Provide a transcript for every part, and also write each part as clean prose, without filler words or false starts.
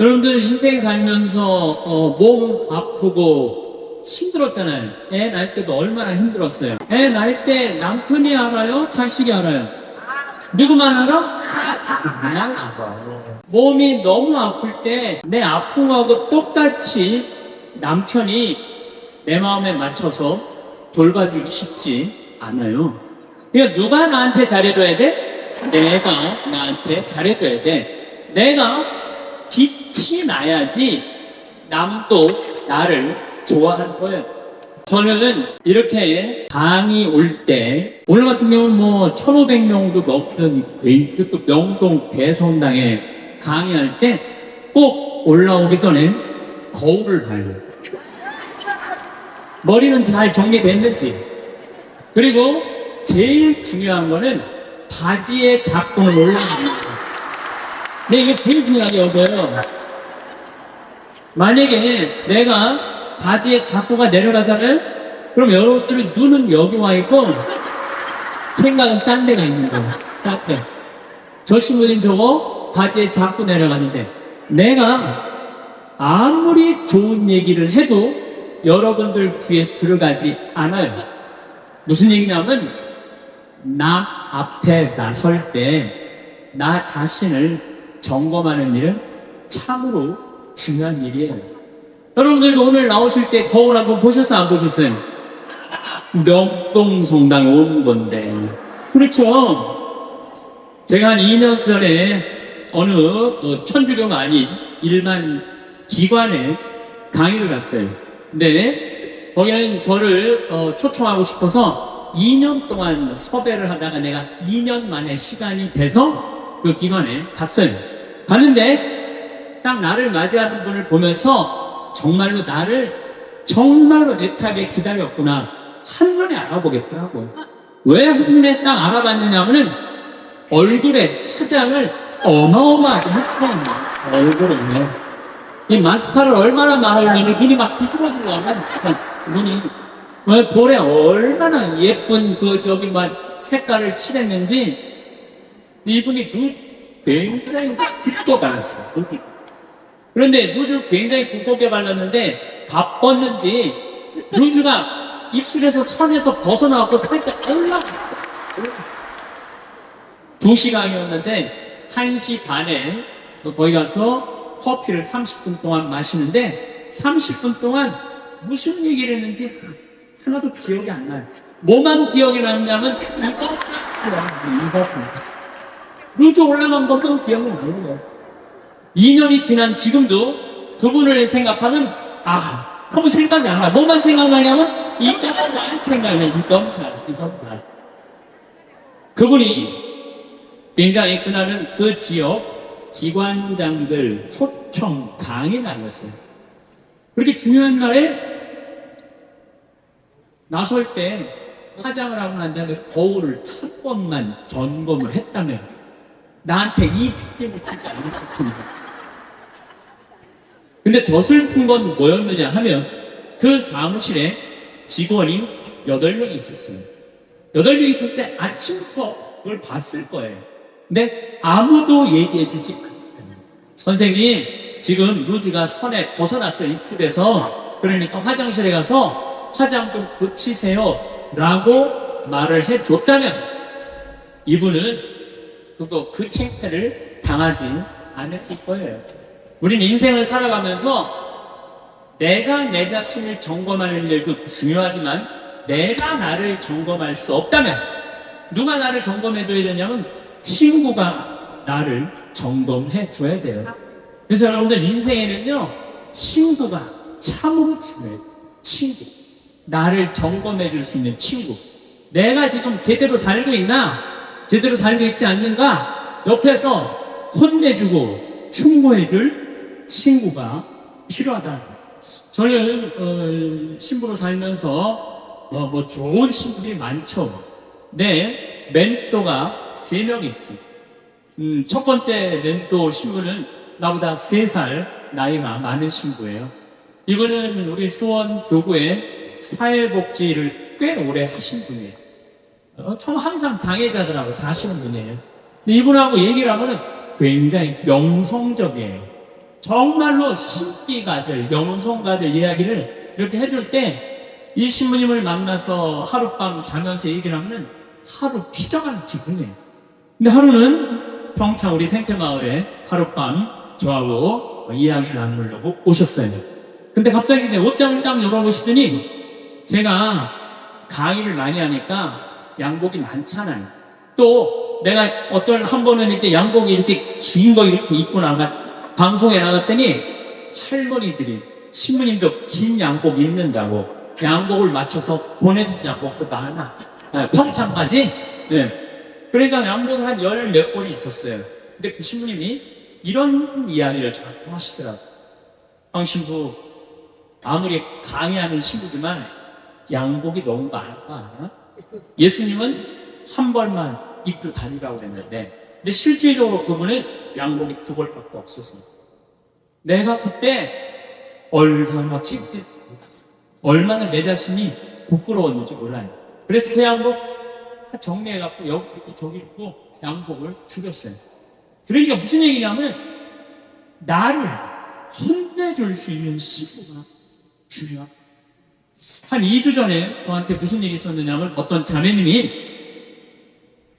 여러분들 인생 살면서 몸 아프고 힘들었잖아요. 애 낳을 때도 얼마나 힘들었어요. 애 낳을 때 남편이 알아요? 자식이 알아요? 누구만 알아? 그냥 알아. 몸이 너무 아플 때 내 아픔하고 똑같이 남편이 내 마음에 맞춰서 돌봐주기 쉽지 않아요. 그러니까 누가 나한테 잘해줘야 돼? 내가 나한테 잘해줘야 돼. 내가 빛이 나야지 남도 나를 좋아할 거예요. 저는 이렇게 강의 올 때, 오늘 같은 경우는 뭐 1,500명도 넘는 또 명동 대성당에 강의할 때 꼭 올라오기 전에 거울을 봐요. 머리는 잘 정리됐는지. 그리고 제일 중요한 거는 바지의 작동을 올라가는 거예요. 근데 이게 제일 중요하게 여겨요. 만약에 내가 바지의 작고가 내려가잖아요? 그럼 여러분들의 눈은 여기 와 있고 생각은 딴 데가 있는 거예요. 딴 데. 저 신부님 저거 바지에 작고 내려가는데 내가 아무리 좋은 얘기를 해도 여러분들 귀에 들어가지 않아요. 무슨 얘기냐면 남 앞에 나설 때 나 자신을 점검하는 일은 참으로 중요한 일이에요. 여러분들도 오늘 나오실 때 거울 한번 보셨어요? 안 보셨어요? 명동성당 온 건데. 그렇죠? 제가 한 2년 전에 어느 천주교가 아닌 일반 기관에 강의를 갔어요. 근데 거기는 저를 초청하고 싶어서 2년 동안 섭외를 하다가 내가 2년 만에 시간이 돼서 그 기관에 갔어요. 갔는데 딱 나를 맞이하는 분을 보면서 정말로 나를 정말로 애타게 기다렸구나. 한눈에 알아보겠더라고요. 왜 한눈에 딱 알아봤느냐면은 얼굴에 화장을 어마어마하게 했어요. 얼굴에. 이 마스카라를 얼마나 말하려니 눈이 막 찌그러지려면 눈이 볼에 얼마나 예쁜 막 색깔을 칠했는지 이분이 굉장히 짙게 발랐어요. 그런데 루즈 굉장히 두껍게 발랐는데 바빴는지 루즈가 입술에서 천에서 벗어나고 살짝 올라갔어요. 2시간이었는데 1시 반에 거기 가서 커피를 30분 동안 마시는데 30분 동안 무슨 얘기를 했는지 하나도 기억이 안 나요. 뭐만 기억이 나냐면 이거 루즈 올라간 것도 기억이 안 나요. 2년이 지난 지금도 두 분을 생각하면 아무 생각이 안 나요. 뭐만 생각나냐면 이것만 생각나요. 이것만. 그분이 굉장히 그날은 그 지역 기관장들 초청 강의 날이었어요. 그렇게 중요한 날에 나설 때 화장을 하고 난 다음에 거울을 한 번만 점검을 했다면 나한테 이 느낌을 진짜 안 했을 텐데. 근데 더 슬픈 건 뭐였느냐 하면 그 사무실에 직원이 8명 있었어요. 8명 있을 때 아침부터 그걸 봤을 거예요. 근데 아무도 얘기해주지 않아요. 선생님, 지금 루즈가 선에 벗어났어요. 입술에서. 그러니까 화장실에 가서 화장 좀 고치세요. 라고 말을 해줬다면 이분은 그 창피를 당하지 않았을 거예요. 우린 인생을 살아가면서 내가 내 자신을 점검하는 일도 중요하지만 내가 나를 점검할 수 없다면 누가 나를 점검해줘야 되냐면 친구가 나를 점검해 줘야 돼요. 그래서 여러분들 인생에는요 친구가 참으로 중요해요. 친구, 나를 점검해 줄 수 있는 친구. 내가 지금 제대로 살고 있나? 제대로 살고 있지 않는가? 옆에서 혼내주고 충고해 줄 친구가 필요하다. 저는 신부로 살면서 뭐 좋은 신부들이 많죠. 네. 멘토가 3명이 있어요. 첫 번째 멘토 신부는 나보다 3살 나이가 많은 신부예요. 이분은 우리 수원 교구에 사회복지를 꽤 오래 하신 분이에요. 항상 장애자들하고 사시는 분이에요. 근데 이분하고 얘기를 하면 굉장히 명성적이에요. 정말로 신비가들, 영성가들 이야기를 이렇게 해줄 때 이 신부님을 만나서 하룻밤 자면서 얘기를 하면 하루 피져가는 기분이에요. 근데 하루는 평창 우리 생태마을에 하룻밤 저하고 이야기 나누려고 오셨어요. 근데 갑자기 이제 옷장을 딱 열어보시더니 제가 강의를 많이 하니까 양복이 많잖아요. 또 내가 어떤 한 번은 이제 양복이 이렇게 긴 거 이렇게 입고 방송에 나갔더니 할머니들이 신부님도 긴 양복 입는다고 양복을 맞춰서 보낸 양복도 많아. 평창까지. 네. 그러니까 양복이 한 10몇 번이 있었어요. 근데 그 신부님이 이런 이야기를 자꾸 하시더라고요. 신부, 아무리 강의하는 신부지만 양복이 너무 많아. 예수님은 한 벌만 입고 다니라고 그랬는데, 근데 실질적으로 그분은 양복이 2벌밖에 없었어요. 내가 그때 얼마나 내 자신이 부끄러웠는지 몰라요. 그래서 그 양복 정리해갖고 여기 있고 저기 있고 양복을 줄였어요. 그러니까 무슨 얘기냐면 나를 혼내줄 수 있는 신부가 중요한. 한 2주 전에 저한테 무슨 일이 있었느냐면 어떤 자매님이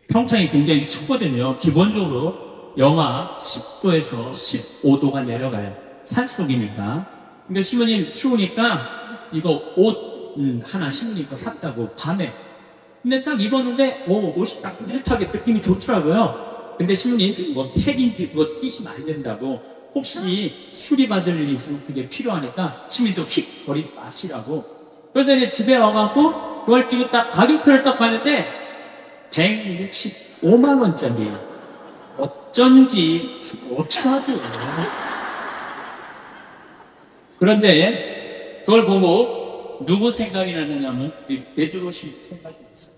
평창이 굉장히 춥거든요. 기본적으로 영하 10도에서 15도가 내려가요. 산속이니까. 근데 신부님 추우니까 이거 옷 하나 신부님 거 샀다고 밤에. 근데 딱 입었는데 옷이 따뜻하게 느낌이 좋더라고요. 근데 신부님 뭐 택인지 그거 뛰시면 안 된다고 혹시 수리받을 일이 있으면 그게 필요하니까 신부님도 휙 버리지 마시라고. 그래서 이제 집에 와갖고 그걸 끼고 딱 가격표를 딱 봤는데 165만 원짜리. 어쩐지 좋더라고요. 그런데 그걸 보고 누구 생각이 나느냐면 베드로 신부 생각이 났어요.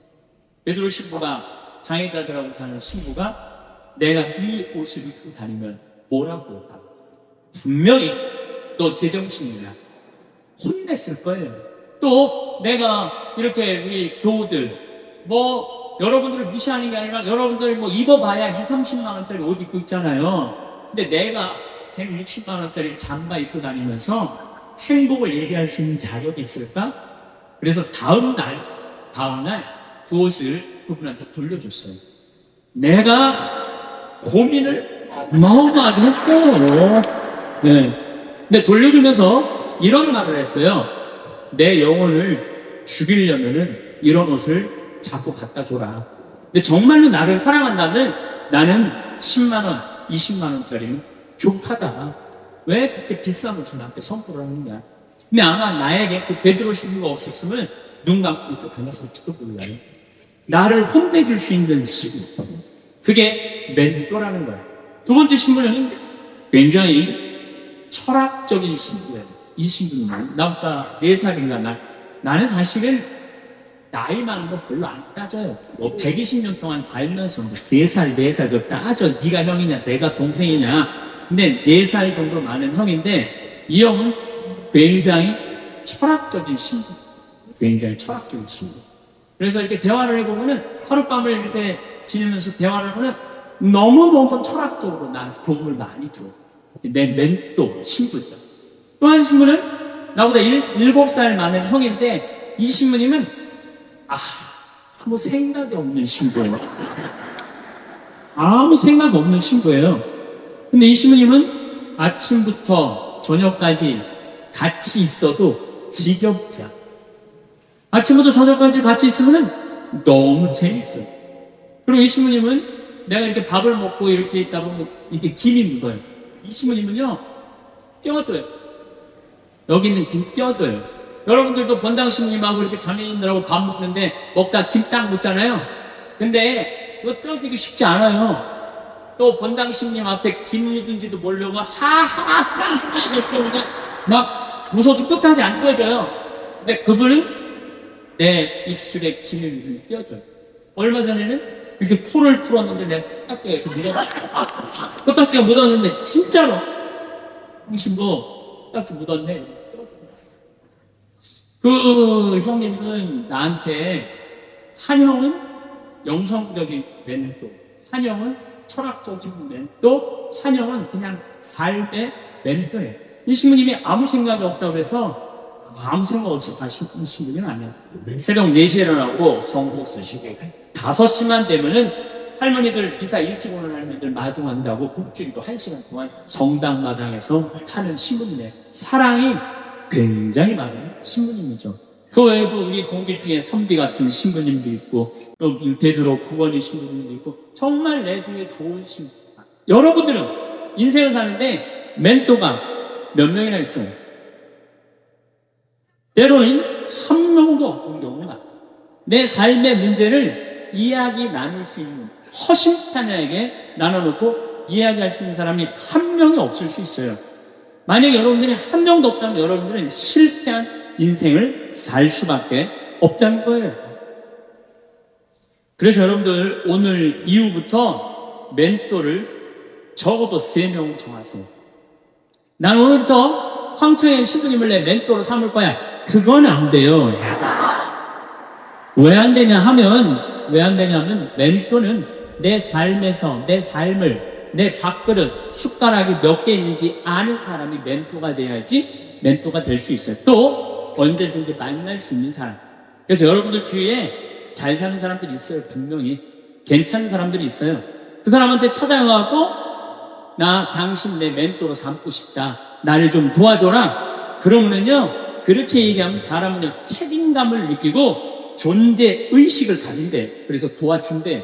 베드로 신부가 장애가들하고 사는 신부가 내가 이 옷을 입고 다니면 뭐라고 할까? 분명히 또 제정신이야. 혼냈을 거예요. 또 내가 이렇게 우리 교우들 뭐 여러분들을 무시하는 게 아니라 여러분들 뭐 입어봐야 2, 30만 원짜리 옷 입고 있잖아요. 근데 내가 160만 원짜리 잠바 입고 다니면서 행복을 얘기할 수 있는 자격이 있을까? 그래서 다음날 그 옷을 그분한테 돌려줬어요. 내가 고민을 어마어마하게 했어요. 네. 근데 돌려주면서 이런 말을 했어요. 내 영혼을 죽이려면은 이런 옷을 자꾸 갖다 줘라. 근데 정말로 나를 사랑한다면 나는 10만원, 20만원짜리는 족하다. 왜 그렇게 비싼 옷을 나한테 선물을 하느냐. 근데 아마 나에게 그 베드로 신부가 없었으면 눈 감고 입고 다녔을지도 몰라요. 나를 혼내줄 수 있는 신부. 그게 멘토라는 거예요. 두 번째 신부는 굉장히 철학적인 신부예요. 이 신부는 나보다 4살인가 나는 사실은 나이 많은 거 별로 안 따져요. 뭐 120년 동안 살면서 3살, 4살 그 따져. 네가 형이냐 내가 동생이냐. 근데 4살 정도 많은 형인데 이 형은 굉장히 철학적인 신부. 굉장히 철학적인 신부. 그래서 이렇게 대화를 해보면은 하룻밤을 이렇게 지내면서 대화를 하면 너무너무 철학적으로 나한테 도움을 많이 줘. 내 멘토 신부죠. 또 한 신부는 나보다 7살 많은 형인데 이 신부님은 아무 생각이 없는 신부예요. 아무 생각 없는 신부예요. 근데 이 신부님은 아침부터 저녁까지 같이 있어도 지겹지 않아. 아침부터 저녁까지 같이 있으면 너무 재밌어요. 그리고 이 신부님은 내가 이렇게 밥을 먹고 이렇게 있다 보면 이렇게 김이 묻어요. 이 신부님은요, 껴줘요. 여기 있는 김 껴줘요. 여러분들도 본당 신부님하고 이렇게 자매님들하고 밥 먹는데 먹다 김 딱 묻잖아요. 근데 이거 껴주기 쉽지 않아요. 또 본당 신부님 앞에 김 묻은지도 모르려고 하하하하 이랬으니까 막 웃어도 끝까지 안 껴줘요. 근데 그분은 내 입술에 김을 껴줘요. 얼마 전에는 이렇게 풀을 풀었는데 내가 코딱지가 코딱지가 묻었는데 진짜로 당신도 코딱지 묻었네. 그 형님은 나한테 한 형은 영성적인 멘토, 한 형은 철학적인 멘토, 한 형은 그냥 삶의 멘토예요. 이 신부님이 아무 생각이 없다고 해서 아무 생각 없이 가신 신부님은 아니에요. 새벽 4시에 일어나고 성국 쓰시고 5시만 되면은 할머니들 기사 일찍 오는 할머니들 마중한다고 국주리도 1시간 동안 성당 마당에서 하는 신부님이에요. 사랑이 굉장히 많은 신부님이죠. 그 외에도 우리 공기 중에 선비 같은 신부님도 있고 또 베드로 구원의 신부님도 있고 정말 내 중에 좋은 신부. 여러분들은 인생을 사는데 멘토가 몇 명이나 있어요? 때로는 한 명도 없는 경우가 많아요. 내 삶의 문제를 이야기 나눌 수 있는 허심탄회하게 나눠놓고 이야기할 수 있는 사람이 한 명이 없을 수 있어요. 만약 여러분들이 한 명도 없다면 여러분들은 실패한 인생을 살 수밖에 없다는 거예요. 그래서 여러분들 오늘 이후부터 멘토를 적어도 3명 정하세요. 난 오늘부터 황청의 신부님을 내 멘토로 삼을 거야. 그건 안 돼요. 왜 안 되냐면 멘토는 내 삶에서 내 삶을 내 밥그릇 숟가락이 몇 개 있는지 아는 사람이 멘토가 돼야지 멘토가 될 수 있어요. 또 언제든지 만날 수 있는 사람. 그래서 여러분들 주위에 잘 사는 사람들이 있어요. 분명히 괜찮은 사람들이 있어요. 그 사람한테 찾아가고 나 당신 내 멘토로 삼고 싶다. 나를 좀 도와줘라. 그러면은요 그렇게 얘기하면 사람은요 책임감을 느끼고 존재 의식을 가진대. 그래서 도와준대.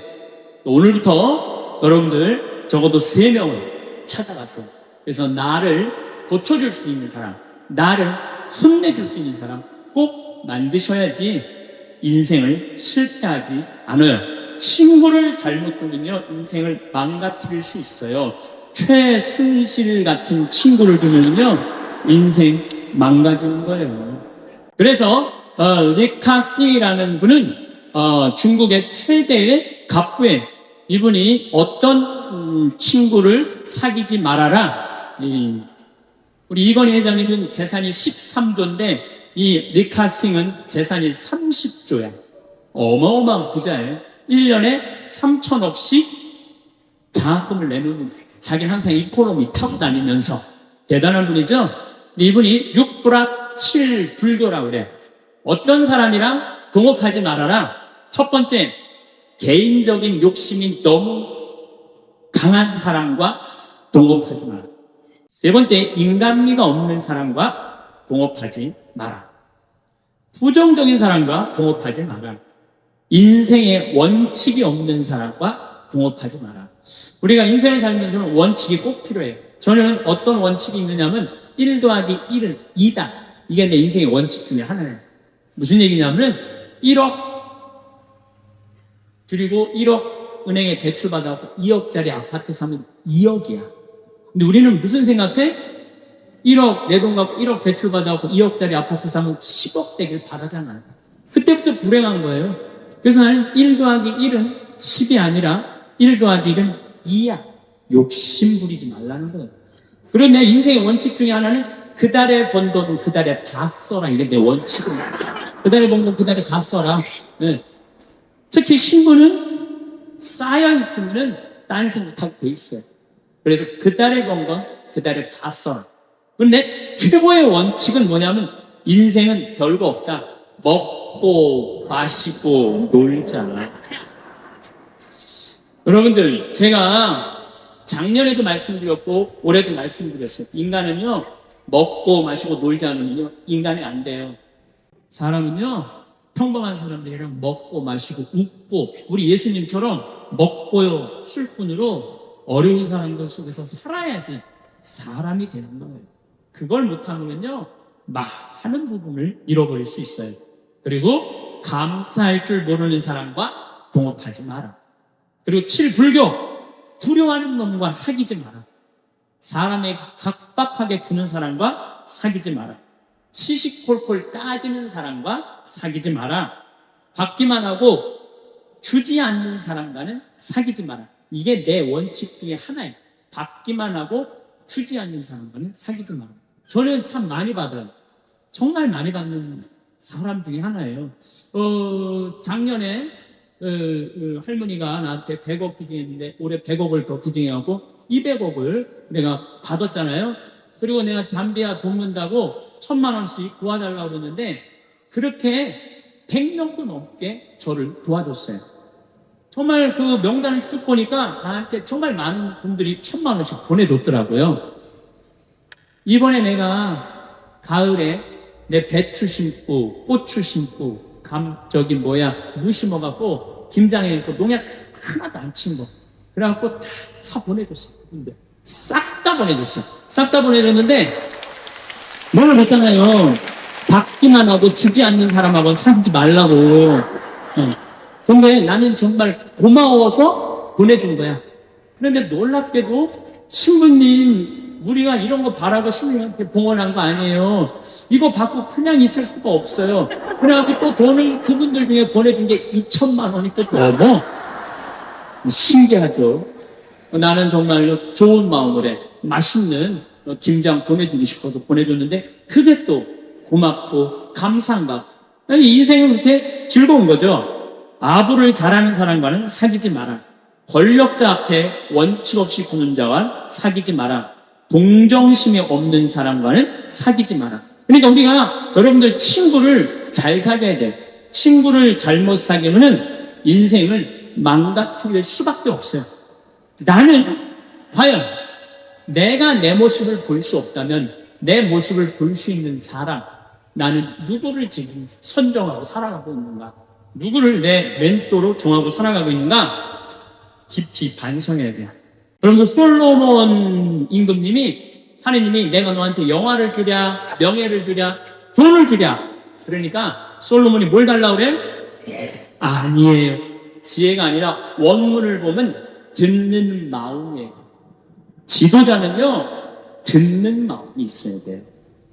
오늘부터 여러분들 적어도 3명을 찾아가세요. 그래서 나를 고쳐줄 수 있는 사람, 나를 혼내줄 수 있는 사람 꼭 만드셔야지 인생을 실패하지 않아요. 친구를 잘못 두면요 인생을 망가뜨릴 수 있어요. 최순실 같은 친구를 두면요 인생 망가지는 거예요. 그래서 리카시라는 분은 중국의 최대의 갑부예요. 이분이 어떤 친구를 사귀지 말아라. 우리 이건희 회장님은 재산이 13조인데 이 리카싱은 재산이 30조야. 어마어마한 부자예요. 1년에 3천억씩 장학금을 내놓는 자기는 항상 이코노미 타고 다니면서 대단한 분이죠. 이분이 6불악 7불교라고 그래요. 어떤 사람이랑 동업하지 말아라. 첫 번째, 개인적인 욕심이 너무 강한 사람과 동업하지 마라. 세 번째, 인간미가 없는 사람과 동업하지 마라. 부정적인 사람과 동업하지 마라. 인생에 원칙이 없는 사람과 동업하지 마라. 우리가 인생을 살면서 원칙이 꼭 필요해요. 저는 어떤 원칙이 있느냐면 1 더하기 1은 2다. 이게 내 인생의 원칙 중에 하나예요. 무슨 얘기냐면 1억 그리고 1억 은행에 대출 받아갖고 2억짜리 아파트 사면 2억이야. 근데 우리는 무슨 생각해? 1억 내 돈 갖고 1억 대출 받아갖고 2억짜리 아파트 사면 10억 되길 바라잖아요. 그때부터 불행한 거예요. 그래서 나는 1 더하기 1은 10이 아니라 1 더하기 1은 2야. 욕심 부리지 말라는 거예요. 그리고 내 인생의 원칙 중에 하나는 그 달에 번 돈은 그 달에 다 써라. 이게 내 원칙은. 그 달에 번 돈 그 달에 다 써라. 네. 특히 신부는 쌓여있으면 딴 생각하게 돼 있어요. 그래서 그 달에 번 건 그 달에 다 써라. 근데 최고의 원칙은 뭐냐면 인생은 별거 없다. 먹고 마시고 놀자. 여러분들 제가 작년에도 말씀드렸고 올해도 말씀드렸어요. 인간은요 먹고 마시고 놀지 않으면요 인간이 안 돼요. 사람은요 평범한 사람들이랑 먹고 마시고 웃고 우리 예수님처럼 먹고요 술꾼으로 어려운 사람들 속에서 살아야지 사람이 되는 거예요. 그걸 못하면요 많은 부분을 잃어버릴 수 있어요. 그리고 감사할 줄 모르는 사람과 동업하지 마라. 그리고 7. 불교. 두려워하는 놈과 사귀지 마라. 사람의 각박하게 구는 사람과 사귀지 마라. 시시콜콜 따지는 사람과 사귀지 마라. 받기만 하고 주지 않는 사람과는 사귀지 마라. 이게 내 원칙 중에 하나예요. 받기만 하고 주지 않는 사람과는 사귀지 마라. 저는 참 많이 받아요. 정말 많이 받는 사람 중에 하나예요. 작년에 할머니가 나한테 100억 기증했는데 올해 100억을 더 기증해갖고 200억을 내가 받았잖아요. 그리고 내가 잠비아 돕는다고 1,000만 원씩 도와달라고 그러는데 그렇게 100명도 넘게 저를 도와줬어요. 정말 그 명단을 쭉 보니까 나한테 정말 많은 분들이 1,000만 원씩 보내줬더라고요. 이번에 내가 가을에 내 배추 심고 고추 심고 무 심어갖고 김장에 그 농약 하나도 안 친 거 그래갖고 다 보내줬어요. 근데 싹 다 보내줬어요. 싹 다 보내줬는데 뭐를 했잖아요. 받기만 하고 주지 않는 사람하고는 사지 말라고. 근데 나는 정말 고마워서 보내준 거야. 그런데 놀랍게도 신부님 우리가 이런 거 바라고 신부님한테 봉헌한 거 아니에요. 이거 받고 그냥 있을 수가 없어요. 그래갖고 또 돈을 그분들 중에 보내준 게 2,000만 원이 또 너무 신기하죠. 나는 정말로 좋은 마음으로 맛있는 김장 보내주고 싶어서 보내줬는데 그게 또 고맙고 감사한 것. 인생은 그렇게 즐거운 거죠. 아부를 잘하는 사람과는 사귀지 마라. 권력자 앞에 원칙 없이 구는 자와 사귀지 마라. 동정심이 없는 사람과는 사귀지 마라. 그러니까 우리가 여러분들 친구를 잘 사귀어야 돼. 친구를 잘못 사귀면은 인생을 망가뜨릴 수밖에 없어요. 나는 과연 내가 내 모습을 볼 수 없다면 내 모습을 볼 수 있는 사람, 나는 누구를 지금 선정하고 살아가고 있는가? 누구를 내 멘토로 정하고 살아가고 있는가? 깊이 반성해야 돼요. 여러분들 솔로몬 임금님이 하느님이 내가 너한테 영화를 주랴, 명예를 주랴, 돈을 주랴. 그러니까 솔로몬이 뭘 달라고 그래? 아니에요. 지혜가 아니라 원문을 보면 듣는 마음이에요. 지도자는요, 듣는 마음이 있어야 돼요.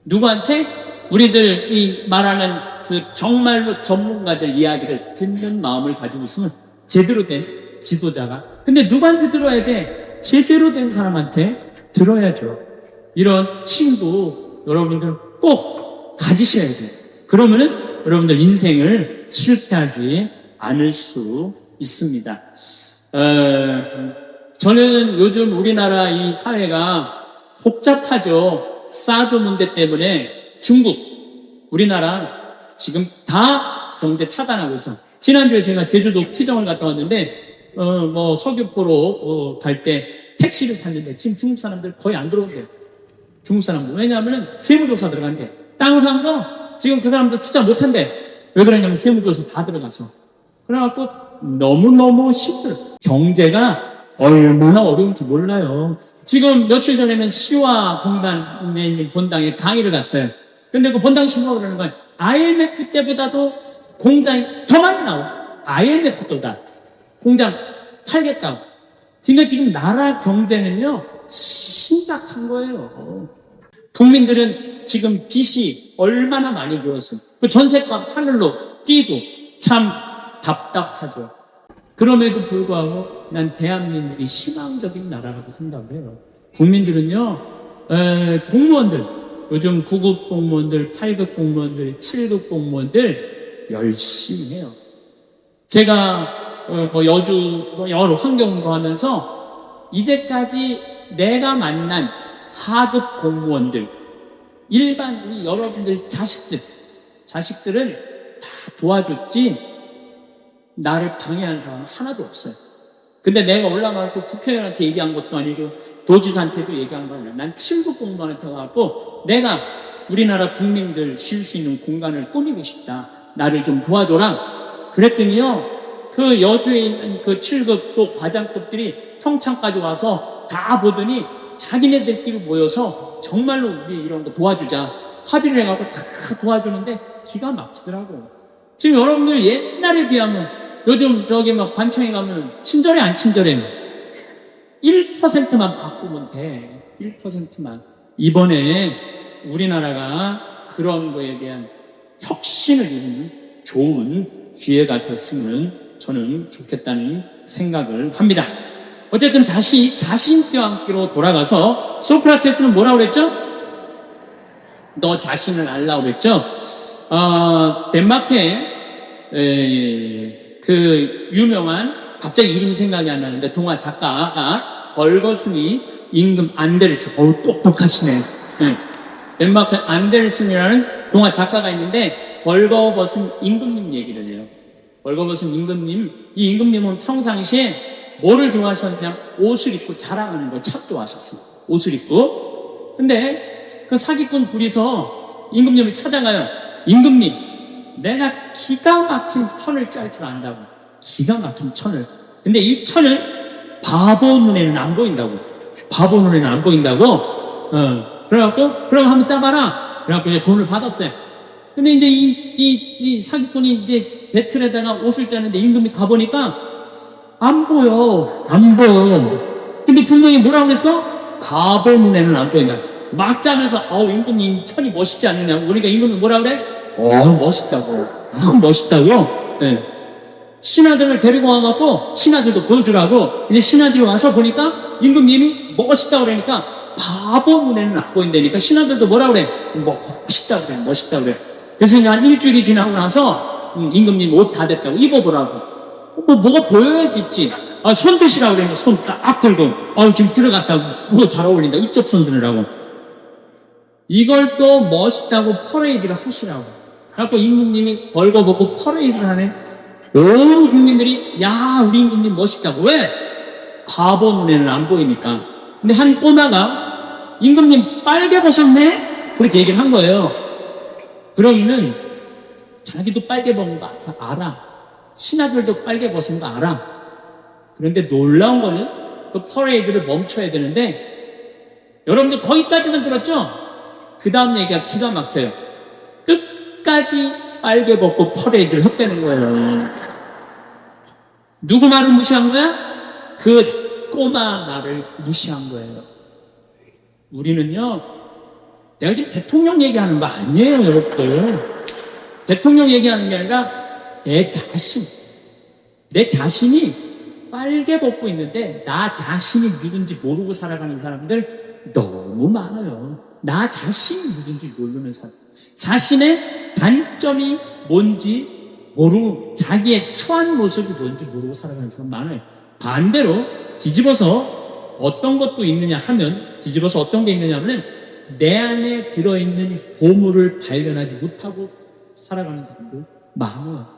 누구한테? 우리들이 말하는 그 정말로 전문가들 이야기를 듣는 마음을 가지고 있으면 제대로 된 지도자가. 근데 누구한테 들어야 돼? 제대로 된 사람한테 들어야죠. 이런 친구 여러분들 꼭 가지셔야 돼요. 그러면은 여러분들 인생을 실패하지 않을 수 있습니다. 저는 요즘 우리나라 이 사회가 복잡하죠. 사드 문제 때문에 중국, 우리나라 지금 다 경제 차단하고 있어. 지난주에 제가 제주도 피정을 갔다 왔는데 서귀포로 갈 때 택시를 탔는데 지금 중국 사람들 거의 안 들어오세요. 중국 사람들. 왜냐하면 세무조사 들어간대. 땅 사면서 지금 그 사람들 투자 못한대. 왜 그러냐면 세무조사 다 들어가서. 그래갖고 너무너무 힘들어. 경제가 얼마나 어려운지 몰라요. 지금 며칠 전에는 시와 공단에 있는 본당에 강의를 갔어요. 근데 그 본당 신부가 그러는 거예요. IMF 때보다도 공장이 더 많이 나와. IMF 보다. 공장 팔겠다고. 그러니까 지금 나라 경제는요, 심각한 거예요. 국민들은 지금 빚이 얼마나 많이 들었어요. 그 전세값 하늘로 뛰고 참 답답하죠. 그럼에도 불구하고 난 대한민국이 희망적인 나라라고 생각을 해요. 국민들은요, 공무원들, 요즘 9급 공무원들, 8급 공무원들, 7급 공무원들 열심히 해요. 제가 여주 여러 환경도 하면서 이제까지 내가 만난 하급 공무원들, 일반 우리 여러분들 자식들을 다 도와줬지 나를 방해한 사람 하나도 없어요. 근데 내가 올라가서 국회의원한테 얘기한 것도 아니고 도지사한테도 얘기한 거 아니야. 난 7급 공무원한테 가서 내가 우리나라 국민들 쉴 수 있는 공간을 꾸미고 싶다. 나를 좀 도와줘라. 그랬더니요, 그 여주에 있는 그 7급 또 과장급들이 평창까지 와서 다 보더니 자기네들끼리 모여서 정말로 우리 이런 거 도와주자. 합의를 해갖고 다 도와주는데 기가 막히더라고. 지금 여러분들 옛날에 비하면 요즘 저기 막 관청에 가면 친절해 안 친절해? 1%만 바꾸면 돼. 1%만. 이번에 우리나라가 그런 거에 대한 혁신을 이루는 좋은 기회가 됐으면 저는 좋겠다는 생각을 합니다. 어쨌든 다시 자신교환기로 돌아가서 소크라테스는 뭐라고 그랬죠? 너 자신을 알라고 그랬죠? 덴마크에 그 유명한, 갑자기 이름이 생각이 안 나는데 동화 작가가 벌거숭이 임금 안데르세. 똑똑하시네. 네. 덴마크 안데르슨이라는 동화 작가가 있는데 벌거벗은 임금님 얘기를 해요. 벌거벗은 임금님, 이 임금님은 평상시에 뭐를 좋아하셨냐? 옷을 입고 자랑하는 걸 참 좋아하셨어요. 옷을 입고. 근데 그 사기꾼 둘이서 임금님을 찾아가요. 임금님, 내가 기가 막힌 천을 짤 줄 안다고. 기가 막힌 천을. 근데 이 천을 바보 눈에는 안 보인다고. 바보 눈에는 안 보인다고. 그래갖고, 그럼 한번 짜봐라. 그래갖고 이제 돈을 받았어요. 근데 이제 이 사기꾼이 이제 배틀에다가 옷을 짜는데 임금이 가보니까 안 보여. 안 보여. 근데 분명히 뭐라고 그랬어? 바보 눈에는 안 보인다. 막 짜면서, 임금님 천이 멋있지 않느냐고. 그러니까 임금이 뭐라 그래? 멋있다고. 멋있다고. 네. 신하들을 데리고 와갖고, 신하들도 보여주라고. 이제 신하들이 와서 보니까, 임금님이 멋있다고 그러니까, 바보 눈에는 안 보인다니까, 신하들도 뭐라 그래? 멋있다고 그래, 멋있다고 그래. 그래서 이제 한 일주일이 지나고 나서, 임금님 옷 다 됐다고, 입어보라고. 뭐가 보여야지 입지. 손 드시라고 그래. 손 딱 들고. 지금 들어갔다고. 그거 잘 어울린다. 이쪽 손 드느라고. 이걸 또 멋있다고 퍼레이드를 하시라고. 그래갖고 임금님이 벌거벗고 퍼레이드를 하네. 온 국민들이, 야, 우리 임금님 멋있다고. 왜? 바보 눈에는 안 보이니까. 근데 한 꼬마가, 임금님 빨개 벗었네? 그렇게 얘기를 한 거예요. 그러면은, 자기도 빨개 벗은 거 알아. 신하들도 빨개 벗은 거 알아. 그런데 놀라운 거는 그 퍼레이드를 멈춰야 되는데 여러분들 거기까지만 들었죠? 그 다음 얘기가 기가 막혀요. 끝까지 빨개 벗고 퍼레이드를 했다는 거예요. 누구 말을 무시한 거야? 그 꼬마 말을 무시한 거예요. 우리는요, 내가 지금 대통령 얘기하는 거 아니에요, 여러분들. 대통령 얘기하는 게 아니라 내 자신이 빨개 벗고 있는데 나 자신이 누군지 모르고 살아가는 사람들 너무 많아요. 나 자신이 누군지 모르는 사람. 자신의 단점이 뭔지 모르고 자기의 추한 모습이 뭔지 모르고 살아가는 사람 많아요. 반대로 뒤집어서 어떤 것도 있느냐 하면 뒤집어서 어떤 게 있느냐 하면 내 안에 들어있는 보물을 발견하지 못하고 살아가는 사람들 많아요.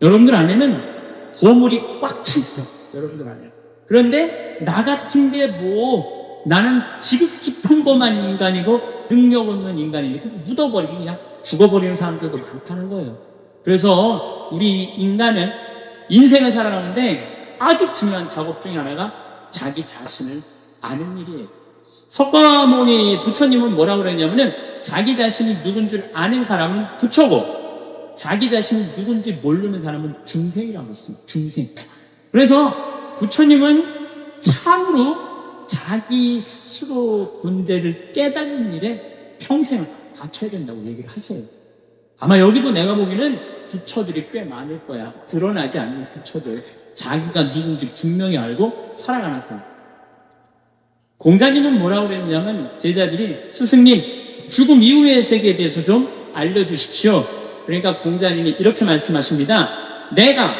여러분들 안에는 보물이 꽉 차 있어. 여러분들 안에. 그런데 나 같은 게 나는 지극 깊은 것만 인간이고 능력 없는 인간이니까 묻어버리고 그냥 죽어버리는 사람들도 많다는 거예요. 그래서 우리 인간은 인생을 살아가는데 아주 중요한 작업 중에 하나가 자기 자신을 아는 일이에요. 석가모니 부처님은 뭐라고 그랬냐면은 자기 자신이 누군 줄 아는 사람은 부처고 자기 자신이 누군지 모르는 사람은 중생이라고 했습니다. 중생. 그래서 부처님은 참으로 자기 스스로 문제를 깨닫는 일에 평생을 바쳐야 된다고 얘기를 하세요. 아마 여기도 내가 보기에는 부처들이 꽤 많을 거야. 드러나지 않는 부처들. 자기가 누군지 분명히 알고 살아가는 사람. 공자님은 뭐라고 그랬냐면 제자들이 스승님 죽음 이후의 세계에 대해서 좀 알려주십시오. 그러니까 공자님이 이렇게 말씀하십니다. 내가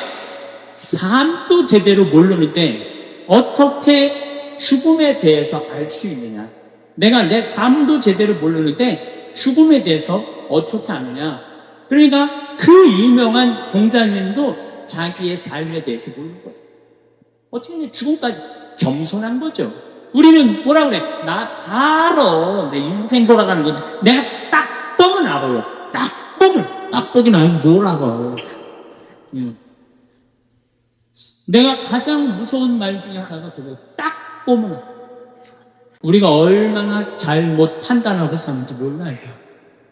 삶도 제대로 모르는데 어떻게 죽음에 대해서 알 수 있느냐? 내가 내 삶도 제대로 모르는데 죽음에 대해서 어떻게 아느냐? 그러니까 그 유명한 공자님도 자기의 삶에 대해서 모르는 거예요. 어떻게 죽음까지 겸손한 거죠. 우리는 뭐라 그래? 나 다 알아. 내 인생 돌아가는 건데 내가 딱 보면 알아요. 딱 보긴 알고 뭘 알아. 내가 가장 무서운 말 중에 하나가 그거 딱 보면 우리가 얼마나 잘못 판단하고 사는지 몰라요.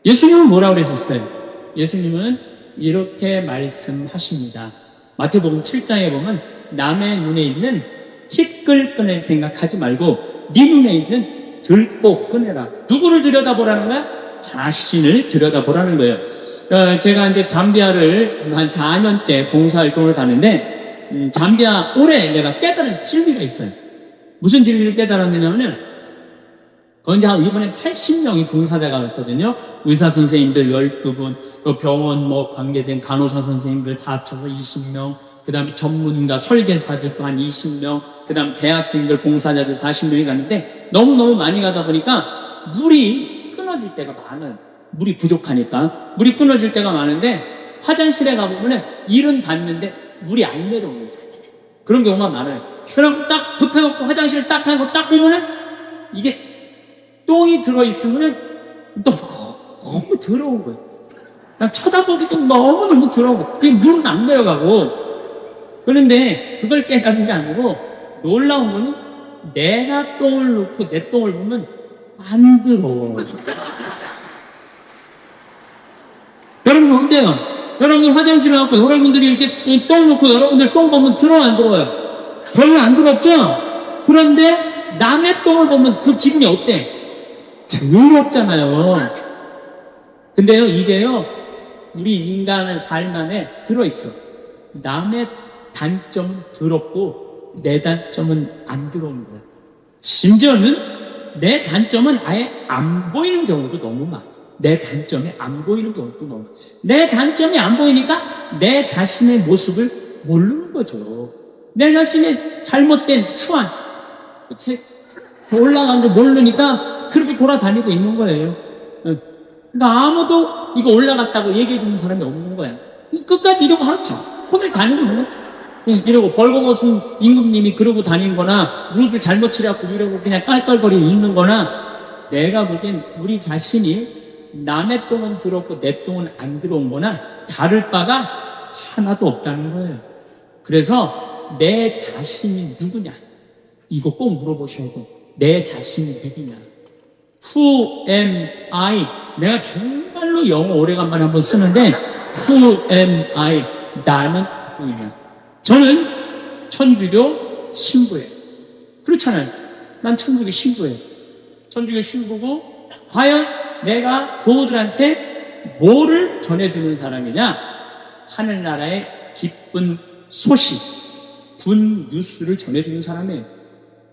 예수님은 뭐라고 그러셨어요? 예수님은 이렇게 말씀하십니다. 마태복음 7장에 보면 남의 눈에 있는 티끌 꺼낼 생각하지 말고 네 눈에 있는 들꽃 꺼내라. 누구를 들여다보라는 거야? 자신을 들여다보라는 거예요. 제가 이제 잠비아를 한 4년째 봉사활동을 가는데 잠비아 올해 내가 깨달은 진리가 있어요. 무슨 진리를 깨달았느냐면 거기 이번에 80명이 봉사자가 왔거든요. 의사 선생님들 12분, 또 병원 관계된 간호사 선생님들 다 합쳐서 20명, 그 다음에 전문가 설계사들 또 한 20명, 그 다음 대학생들 봉사자들 40명이 갔는데 너무너무 많이 가다 보니까 물이 끊어질 때가 많아요. 물이 부족하니까. 물이 끊어질 때가 많은데 화장실에 가보면 일은 봤는데 물이 안 내려오는 거예요. 그런 경우가 많아요. 그럼 딱 급해갖고 화장실 딱 하고 딱 보면은 이게 똥이 들어있으면은 너무 더러운 거예요. 그냥 쳐다보기도 너무너무 더러운 거예요. 이게 물은 안 내려가고. 그런데 그걸 깨닫는 게 아니고 놀라운 거는 내가 똥을 놓고 내 똥을 보면 안 더러워. 여러분 어때요? 여러분들 화장실에 가고 여러분들이 이렇게 똥 놓고 여러분들 똥 보면 더러워 안 더러워요? 별로 안 더럽죠? 그런데 남의 똥을 보면 그 기분이 어때? 더럽잖아요. 근데요 이게요 우리 인간의 삶 안에 들어있어. 남의 단점은 더럽고 내 단점은 안 더러운 거야. 심지어는 내 단점은 아예 안 보이는 경우도 너무 많아. 내 단점이 안 보이는 경우도 너무 많아. 내 단점이 안 보이니까 내 자신의 모습을 모르는 거죠. 내 자신의 잘못된 추한 이렇게 올라간 거 모르니까 그렇게 돌아다니고 있는 거예요. 그러니까 아무도 이거 올라갔다고 얘기해 주는 사람이 없는 거야. 끝까지 이러고 하죠. 혼을 다니고 있는 거야. 이러고 벌거벗은 임금님이 그러고 다닌 거나 무릎을 잘못 치려고 이러고 그냥 깔깔거리고 있는 거나 내가 보기엔 우리 자신이 남의 똥은 더럽고 내 똥은 안 들어온 거나 다를 바가 하나도 없다는 거예요. 그래서 내 자신이 누구냐 이거 꼭 물어보셔야 돼. 내 자신이 누구냐. Who am I? 내가 정말로 영어 오래간만에 한번 쓰는데 Who am I? 나는 누구냐. 저는 천주교 신부예요. 그렇잖아요. 난 천주교 신부예요. 천주교 신부고 과연 내가 교우들한테 뭐를 전해주는 사람이냐? 하늘나라의 기쁜 소식, 군 뉴스를 전해주는 사람이에요.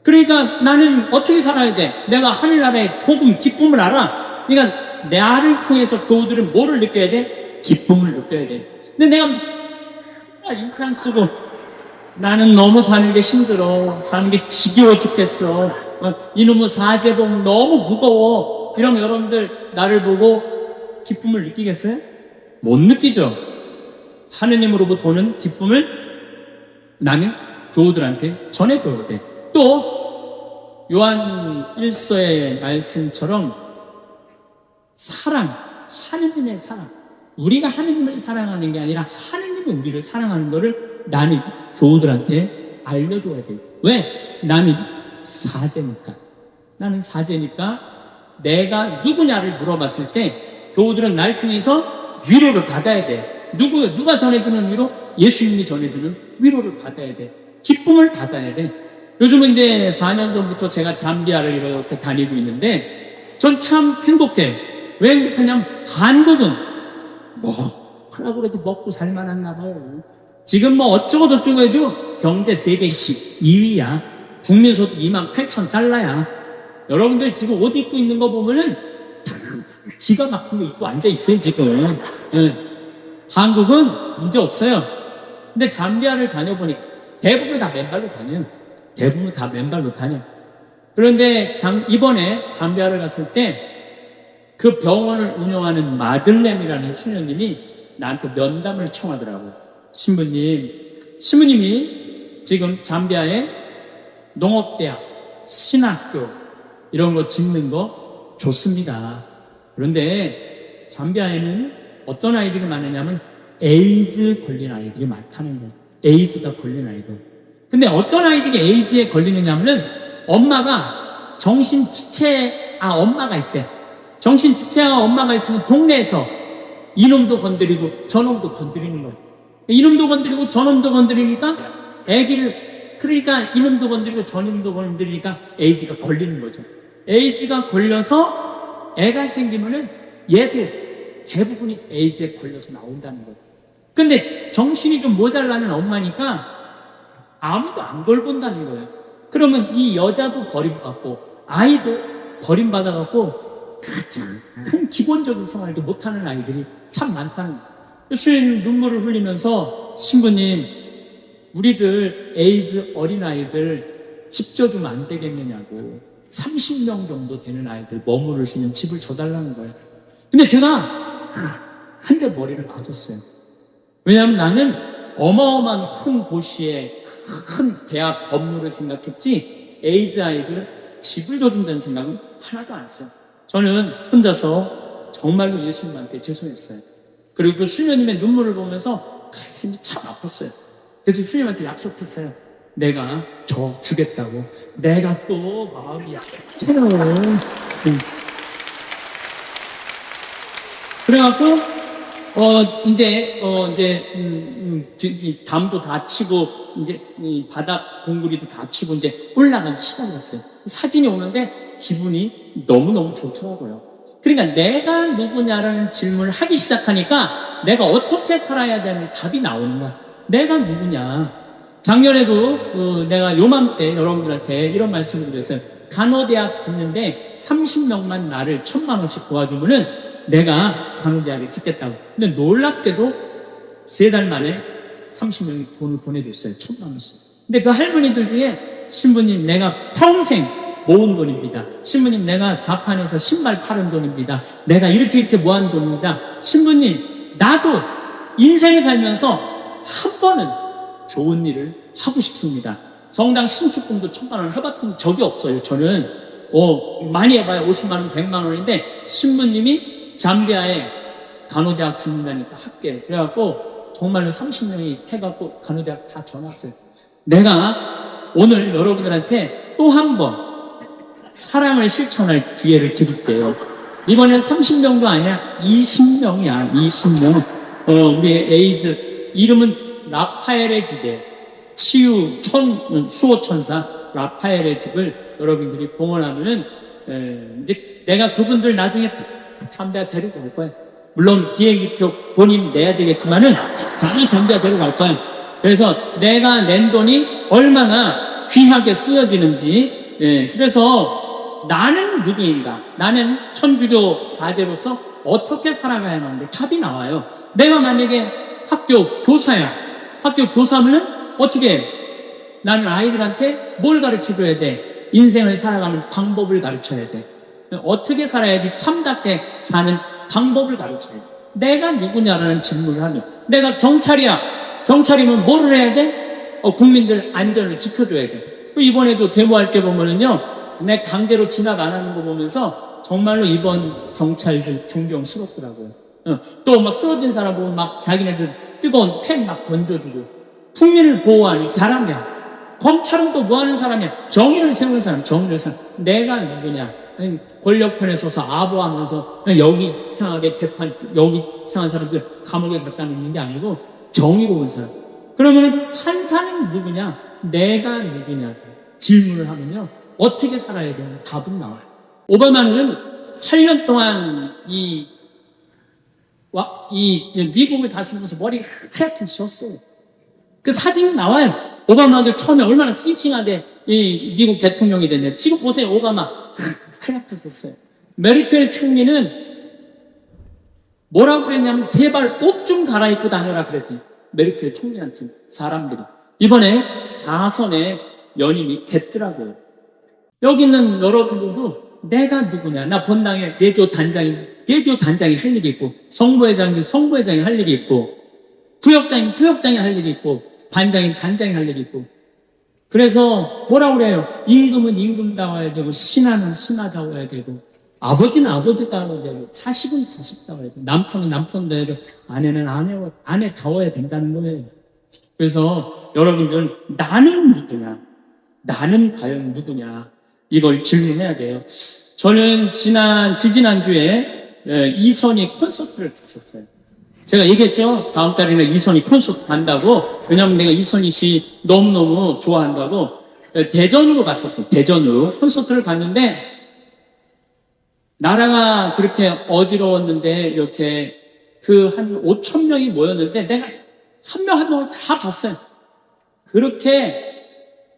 그러니까 나는 어떻게 살아야 돼? 내가 하늘나라의 복음, 기쁨을 알아. 그러니까 나를 통해서 교우들은 뭐를 느껴야 돼? 기쁨을 느껴야 돼. 근데 내가 인상 쓰고 나는 너무 사는 게 힘들어. 사는 게 지겨워 죽겠어. 이놈의 사제복 너무 무거워. 이러면 여러분들 나를 보고 기쁨을 느끼겠어요? 못 느끼죠. 하느님으로부터 오는 기쁨을 나는 교우들한테 전해줘야 돼. 또 요한 1서의 말씀처럼 사랑, 하느님의 사랑. 우리가 하느님을 사랑하는 게 아니라 하느님이 우리를 사랑하는 것을 나는 교우들한테 알려줘야 돼요. 왜? 나는 사제니까. 나는 사제니까 내가 누구냐를 물어봤을 때 교우들은 날 통해서 위로를 받아야 돼. 누가 전해주는 위로? 예수님이 전해주는 위로를 받아야 돼. 기쁨을 받아야 돼. 요즘은 이제 4년 전부터 제가 잠비아를 이렇게 다니고 있는데 전 참 행복해. 왜 행복하냐면 한국은 하려고 해도 먹고 살만했나 봐요. 지금 뭐 어쩌고저쩌고 해도 경제 세계 12위야. 국민소득 28,000달러야. 여러분들 지금 옷 입고 있는 거 보면은 기가 막힌 거 입고 앉아있어요 지금. 한국은 문제 없어요. 근데 잠비아를 다녀보니까 대부분 다 맨발로 다녀요. 대부분 다 맨발로 다녀요. 그런데 이번에 잠비아를 갔을 때 그 병원을 운영하는 마들렌이라는 수녀님이 나한테 면담을 청하더라고요. 신부님이 지금 잠비아에 농업대학, 신학교 이런 거 짓는 거 좋습니다. 그런데 잠비아에는 어떤 아이들이 많으냐면 에이즈 걸린 아이들이 많다는 거예요. 에이즈가 걸린 아이들. 근데 어떤 아이들이 에이즈에 걸리느냐면은 엄마가 엄마가 있대. 정신지체아 엄마가 있으면 동네에서 이놈도 건드리고 저놈도 건드리는 거예요. 이놈도 건드리고 저놈도 건드리니까 그러니까 이놈도 건드리고 저놈도 건드리니까 에이즈가 걸리는 거죠. 에이즈가 걸려서 애가 생기면은 얘들 대부분이 에이즈에 걸려서 나온다는 거예요. 근데 정신이 좀 모자라는 엄마니까 아무도 안 돌본다는 거예요. 그러면 이 여자도 버림받고 아이도 버림받아갖고 가장 큰 기본적인 생활도 못하는 아이들이 참 많다는 거예요. 수인 눈물을 흘리면서 신부님 우리들 에이즈 어린아이들 집 줘주면 안 되겠느냐고. 30명 정도 되는 아이들 머무를 수 있는 집을 줘달라는 거예요. 근데 제가 한 대 머리를 맞았어요. 왜냐하면 나는 어마어마한 큰 도시에 큰 대학 건물을 생각했지 에이즈 아이들 집을 줘준다는 생각은 하나도 안 했어요. 저는 혼자서 정말로 예수님한테 죄송했어요. 그리고 그 수녀님의 눈물을 보면서 가슴이 참 아팠어요. 그래서 수녀님한테 약속했어요. 내가 주겠다고. 내가 또 마음이 약해요. 그래갖고 이제 이 담도 다 치고 이제 이 바닥 공구리도 다 치고 이제 올라가기 시작했어요. 사진이 오는데 기분이 너무너무 좋더라고요. 그러니까 내가 누구냐라는 질문을 하기 시작하니까 내가 어떻게 살아야 되는 답이 나오는 거야. 내가 누구냐. 작년에도 내가 요맘때 여러분들한테 이런 말씀을 드렸어요. 간호대학 짓는데 30명만 나를 1,000만 원씩 도와주면은 내가 간호대학을 짓겠다고. 근데 놀랍게도 3달 만에 30명이 돈을 보내줬어요. 1,000만 원씩. 근데 그 할머니들 중에 신부님 내가 평생 모은 돈입니다. 신부님 내가 자판에서 신발 팔은 돈입니다. 내가 이렇게 모은 돈입니다. 신부님 나도 인생을 살면서 한 번은 좋은 일을 하고 싶습니다. 성당 신축금도 1,000만 원 해봤던 적이 없어요. 저는 많이 해봐야 50만 원, 100만 원인데 신부님이 잠비아에 간호대학 짓는다니까 할게. 그래갖고 정말로 30명이 해갖고 간호대학 다 줘놨어요. 내가 오늘 여러분들한테 또 한 번 사랑을 실천할 기회를 드릴게요. 이번엔 30명도 아니야. 20명이야. 20명. 우리 에이즈 이름은 라파엘의 집에 치유 수호천사 라파엘의 집을 여러분들이 봉헌하면은 이제 내가 그분들 나중에 잠비아 데리고 갈 거야. 물론 비행기표 본인이 내야 되겠지만은 다 잠비아 데리고 갈 거야. 그래서 내가 낸 돈이 얼마나 귀하게 쓰여지는지. 그래서 나는 누구인가? 나는 천주교 사제로서 어떻게 살아가야 하는데 답이 나와요. 내가 만약에 학교 교사야. 학교 교사면 어떻게 해? 나는 아이들한테 뭘 가르쳐줘야 돼? 인생을 살아가는 방법을 가르쳐야 돼. 어떻게 살아야지 참답게 사는 방법을 가르쳐야 돼. 내가 누구냐라는 질문을 하면 내가 경찰이야. 경찰이면 뭐를 해야 돼? 국민들 안전을 지켜줘야 돼. 이번에도 데모할 때 보면은요, 내 강제로 진압 안 하는 거 보면서 정말로 이번 경찰들 존경스럽더라고요. 또 막 쓰러진 사람 보면 막 자기네들 뜨거운 팬 막 던져주고 국민을 보호하는 사람이야. 검찰은 또 뭐 하는 사람이야? 정의를 세우는 사람, 정의를 세우는 사람. 내가 누구냐? 권력편에 서서 아부하면서 여기 이상하게 재판, 여기 이상한 사람들 감옥에 갖다 놓는 게 아니고 정의로운 사람. 그러면 판사는 누구냐? 내가 누구냐? 질문을 하면요. 어떻게 살아야 되는 답은 나와요. 오바마는 8년 동안 미국을 다스리면서 머리 하얗게 씌웠어요. 그 사진이 나와요. 오바마가 처음에 얼마나 싱싱하게 미국 대통령이 됐네. 지금 보세요. 오바마 하얗게 썼어요. 메르켈 총리는 뭐라고 그랬냐면 제발 옷 좀 갈아입고 다녀라 그랬더니 메르켈 총리한테 사람들이 이번에 4선의 연임이 됐더라고요. 여기 있는 여러분들도 내가 누구냐? 나 본당에 내조 단장이 할 일이 있고, 성부회장이 할 일이 있고, 부역장이 할 일이 있고, 반장이 할 일이 있고. 그래서 뭐라고 그래요? 임금은 임금다워야 되고, 신하는 신하다워야 되고, 아버지는 아버지다워야 되고, 자식은 자식다워야 되고, 남편은 남편다워야 되고, 아내는 아내다워야 된다는 거예요. 그래서 여러분들 나는 누구냐? 나는 과연 누구냐? 이걸 질문해야 돼요. 저는 지지난주에 이선희 콘서트를 갔었어요. 제가 얘기했죠? 다음 달에는 이선희 콘서트 간다고. 왜냐면 내가 이선희 씨 너무너무 좋아한다고. 대전으로 갔었어요. 대전으로. 콘서트를 갔는데, 나라가 그렇게 어지러웠는데, 이렇게 한 5천 명이 모였는데, 내가 한 명 한 명을 다 봤어요. 그렇게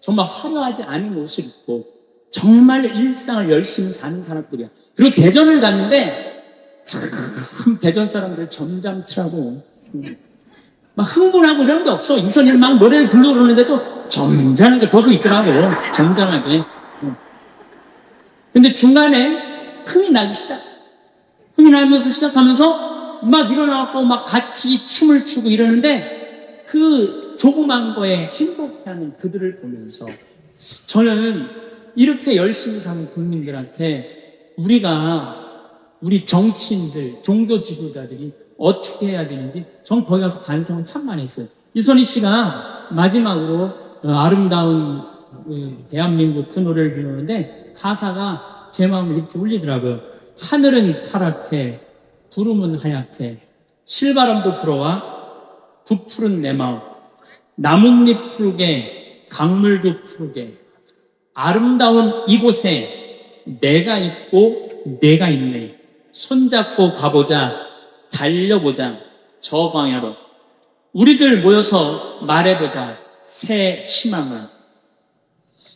정말 화려하지 않은 옷을 입고, 정말 일상을 열심히 사는 사람들이야. 그리고 대전을 갔는데, 참 대전 사람들 점잖더라고. 막 흥분하고 이런 게 없어. 이선희 막 노래를 부르고 그러는데도 점잖하게 보고 있더라고. 점잖하게. 근데 중간에 흥이 나기 시작. 흥이 나면서 시작하면서 막 일어나고 막 같이 춤을 추고 이러는데 그 조그만 거에 행복해하는 그들을 보면서 저는 이렇게 열심히 사는 국민들한테 우리 정치인들, 종교 지도자들이 어떻게 해야 되는지 전 거기 가서 반성을 참 많이 했어요. 이선희 씨가 마지막으로 아름다운 대한민국 그 노래를 부르는데 가사가 제 마음을 이렇게 울리더라고요. 하늘은 파랗게 구름은 하얗게 실바람도 불어와 부푸른 내 마음 나뭇잎 푸르게 강물도 푸르게 아름다운 이곳에 내가 있고 내가 있네. 손잡고 가보자. 달려보자. 저 방향으로 우리들 모여서 말해보자. 새 희망을.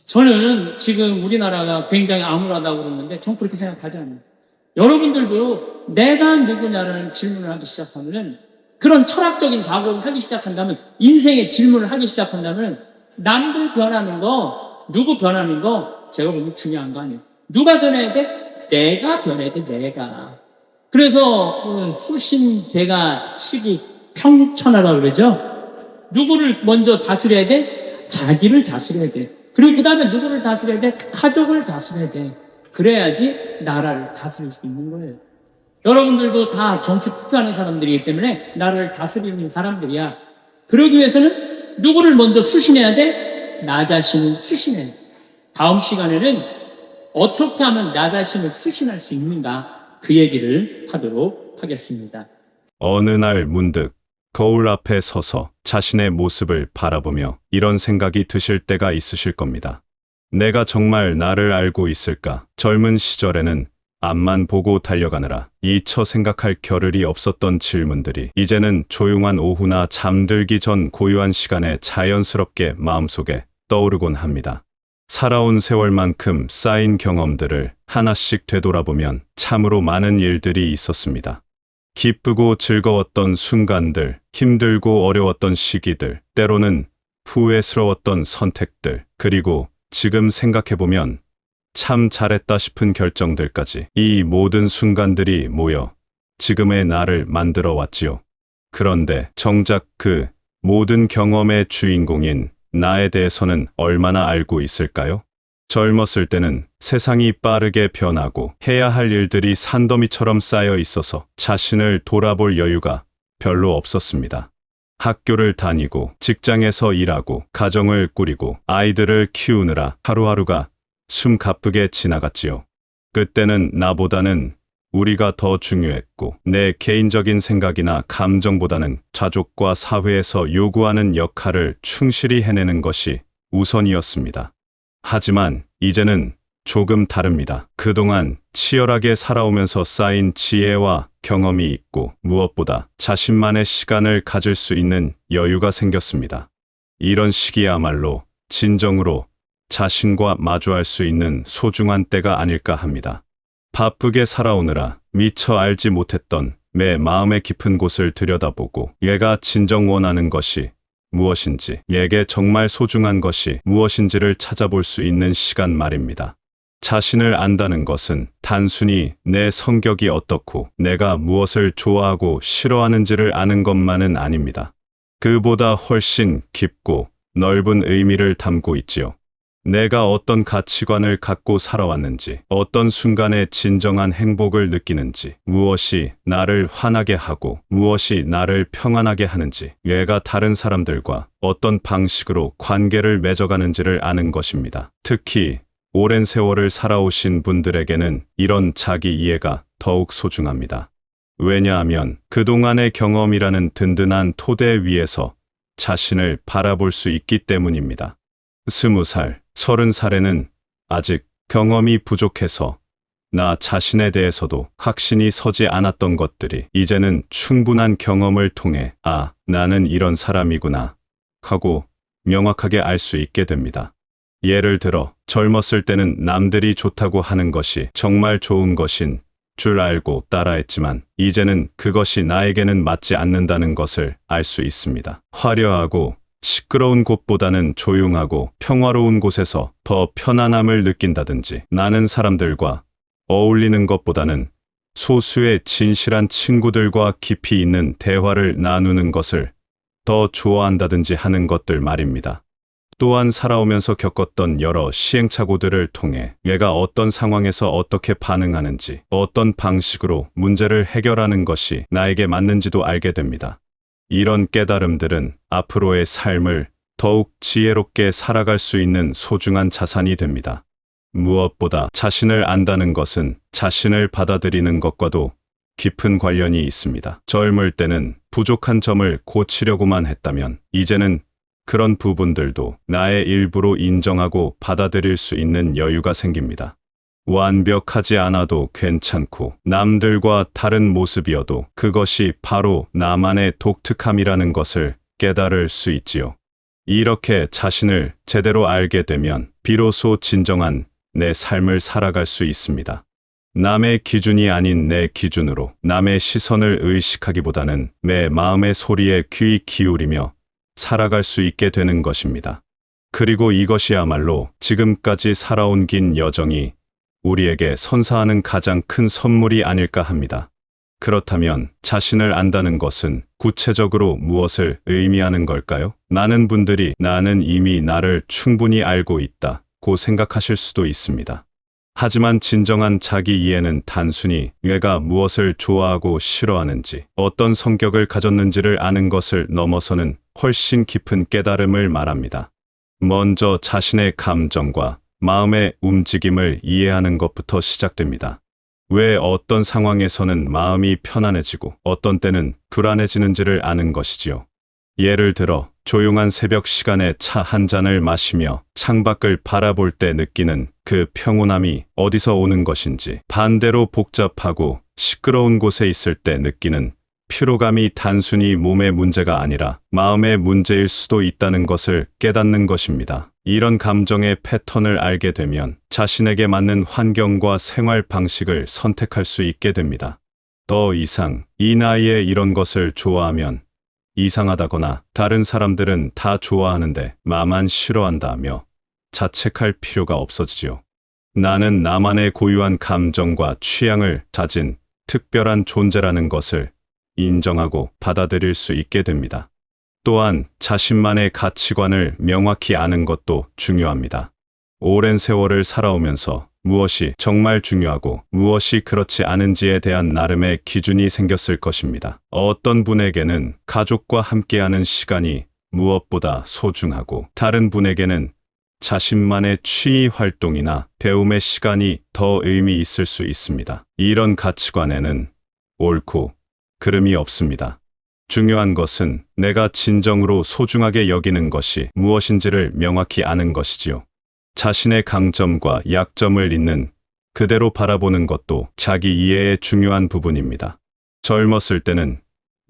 저는 지금 우리나라가 굉장히 암울하다고 그러는데 전 그렇게 생각하지 않아요. 여러분들도 내가 누구냐라는 질문을 하기 시작하면 그런 철학적인 사고를 하기 시작한다면 인생의 질문을 하기 시작한다면 남들 변하는 거 누구 변하는 거 제가 보면 중요한 거 아니에요. 누가 변해야 돼? 내가 변해야 돼. 내가. 그래서 수신 제가 치기 평천하라고 그러죠. 누구를 먼저 다스려야 돼? 자기를 다스려야 돼. 그리고 그 다음에 누구를 다스려야 돼? 가족을 다스려야 돼. 그래야지 나라를 다스릴 수 있는 거예요. 여러분들도 다 정치 투표하는 사람들이기 때문에 나라를 다스리는 사람들이야. 그러기 위해서는 누구를 먼저 수신해야 돼? 나 자신을 수신해야 돼. 다음 시간에는 어떻게 하면 나 자신을 수신할 수 있는가 그 얘기를 하도록 하겠습니다. 어느 날 문득 거울 앞에 서서 자신의 모습을 바라보며 이런 생각이 드실 때가 있으실 겁니다. 내가 정말 나를 알고 있을까? 젊은 시절에는 앞만 보고 달려가느라 잊혀 생각할 겨를이 없었던 질문들이 이제는 조용한 오후나 잠들기 전 고요한 시간에 자연스럽게 마음속에 떠오르곤 합니다. 살아온 세월만큼 쌓인 경험들을 하나씩 되돌아보면 참으로 많은 일들이 있었습니다. 기쁘고 즐거웠던 순간들, 힘들고 어려웠던 시기들, 때로는 후회스러웠던 선택들, 그리고 지금 생각해보면 참 잘했다 싶은 결정들까지 이 모든 순간들이 모여 지금의 나를 만들어 왔지요. 그런데 정작 그 모든 경험의 주인공인 나에 대해서는 얼마나 알고 있을까요? 젊었을 때는 세상이 빠르게 변하고 해야 할 일들이 산더미처럼 쌓여 있어서 자신을 돌아볼 여유가 별로 없었습니다. 학교를 다니고 직장에서 일하고 가정을 꾸리고 아이들을 키우느라 하루하루가 숨가쁘게 지나갔지요. 그때는 나보다는 우리가 더 중요했고 내 개인적인 생각이나 감정보다는 가족과 사회에서 요구하는 역할을 충실히 해내는 것이 우선이었습니다. 하지만 이제는 조금 다릅니다. 그동안 치열하게 살아오면서 쌓인 지혜와 경험이 있고 무엇보다 자신만의 시간을 가질 수 있는 여유가 생겼습니다. 이런 시기야말로 진정으로 자신과 마주할 수 있는 소중한 때가 아닐까 합니다. 바쁘게 살아오느라 미처 알지 못했던 내 마음의 깊은 곳을 들여다보고 얘가 진정 원하는 것이 무엇인지, 얘게 정말 소중한 것이 무엇인지를 찾아볼 수 있는 시간 말입니다. 자신을 안다는 것은 단순히 내 성격이 어떻고 내가 무엇을 좋아하고 싫어하는지를 아는 것만은 아닙니다. 그보다 훨씬 깊고 넓은 의미를 담고 있지요. 내가 어떤 가치관을 갖고 살아왔는지, 어떤 순간에 진정한 행복을 느끼는지, 무엇이 나를 화나게 하고 무엇이 나를 평안하게 하는지, 얘가 다른 사람들과 어떤 방식으로 관계를 맺어가는지를 아는 것입니다. 특히 오랜 세월을 살아오신 분들에게는 이런 자기 이해가 더욱 소중합니다. 왜냐하면 그동안의 경험이라는 든든한 토대 위에서 자신을 바라볼 수 있기 때문입니다. 20살, 30살에는 아직 경험이 부족해서 나 자신에 대해서도 확신이 서지 않았던 것들이 이제는 충분한 경험을 통해 나는 이런 사람이구나 하고 명확하게 알 수 있게 됩니다. 예를 들어 젊었을 때는 남들이 좋다고 하는 것이 정말 좋은 것인 줄 알고 따라했지만 이제는 그것이 나에게는 맞지 않는다는 것을 알 수 있습니다. 화려하고 시끄러운 곳보다는 조용하고 평화로운 곳에서 더 편안함을 느낀다든지, 나는 사람들과 어울리는 것보다는 소수의 진실한 친구들과 깊이 있는 대화를 나누는 것을 더 좋아한다든지 하는 것들 말입니다. 또한 살아오면서 겪었던 여러 시행착오들을 통해 얘가 어떤 상황에서 어떻게 반응하는지, 어떤 방식으로 문제를 해결하는 것이 나에게 맞는지도 알게 됩니다. 이런 깨달음들은 앞으로의 삶을 더욱 지혜롭게 살아갈 수 있는 소중한 자산이 됩니다. 무엇보다 자신을 안다는 것은 자신을 받아들이는 것과도 깊은 관련이 있습니다. 젊을 때는 부족한 점을 고치려고만 했다면, 이제는 그런 부분들도 나의 일부로 인정하고 받아들일 수 있는 여유가 생깁니다. 완벽하지 않아도 괜찮고 남들과 다른 모습이어도 그것이 바로 나만의 독특함이라는 것을 깨달을 수 있지요. 이렇게 자신을 제대로 알게 되면 비로소 진정한 내 삶을 살아갈 수 있습니다. 남의 기준이 아닌 내 기준으로 남의 시선을 의식하기보다는 내 마음의 소리에 귀 기울이며 살아갈 수 있게 되는 것입니다. 그리고 이것이야말로 지금까지 살아온 긴 여정이 우리에게 선사하는 가장 큰 선물이 아닐까 합니다. 그렇다면 자신을 안다는 것은 구체적으로 무엇을 의미하는 걸까요? 많은 분들이 나는 이미 나를 충분히 알고 있다고 생각하실 수도 있습니다. 하지만 진정한 자기 이해는 단순히 내가 무엇을 좋아하고 싫어하는지, 어떤 성격을 가졌는지를 아는 것을 넘어서는 훨씬 깊은 깨달음을 말합니다. 먼저 자신의 감정과 마음의 움직임을 이해하는 것부터 시작됩니다. 왜 어떤 상황에서는 마음이 편안해지고 어떤 때는 불안해지는지를 아는 것이지요. 예를 들어 조용한 새벽 시간에 차 한 잔을 마시며 창밖을 바라볼 때 느끼는 그 평온함이 어디서 오는 것인지, 반대로 복잡하고 시끄러운 곳에 있을 때 느끼는 피로감이 단순히 몸의 문제가 아니라 마음의 문제일 수도 있다는 것을 깨닫는 것입니다. 이런 감정의 패턴을 알게 되면 자신에게 맞는 환경과 생활 방식을 선택할 수 있게 됩니다. 더 이상 이 나이에 이런 것을 좋아하면 이상하다거나 다른 사람들은 다 좋아하는데 나만 싫어한다며 자책할 필요가 없어지지요. 나는 나만의 고유한 감정과 취향을 가진 특별한 존재라는 것을 인정하고 받아들일 수 있게 됩니다. 또한 자신만의 가치관을 명확히 아는 것도 중요합니다. 오랜 세월을 살아오면서 무엇이 정말 중요하고 무엇이 그렇지 않은지에 대한 나름의 기준이 생겼을 것입니다. 어떤 분에게는 가족과 함께하는 시간이 무엇보다 소중하고, 다른 분에게는 자신만의 취미 활동이나 배움의 시간이 더 의미 있을 수 있습니다. 이런 가치관에는 옳고 그름이 없습니다. 중요한 것은 내가 진정으로 소중하게 여기는 것이 무엇인지를 명확히 아는 것이지요. 자신의 강점과 약점을 있는 그대로 바라보는 것도 자기 이해의 중요한 부분입니다. 젊었을 때는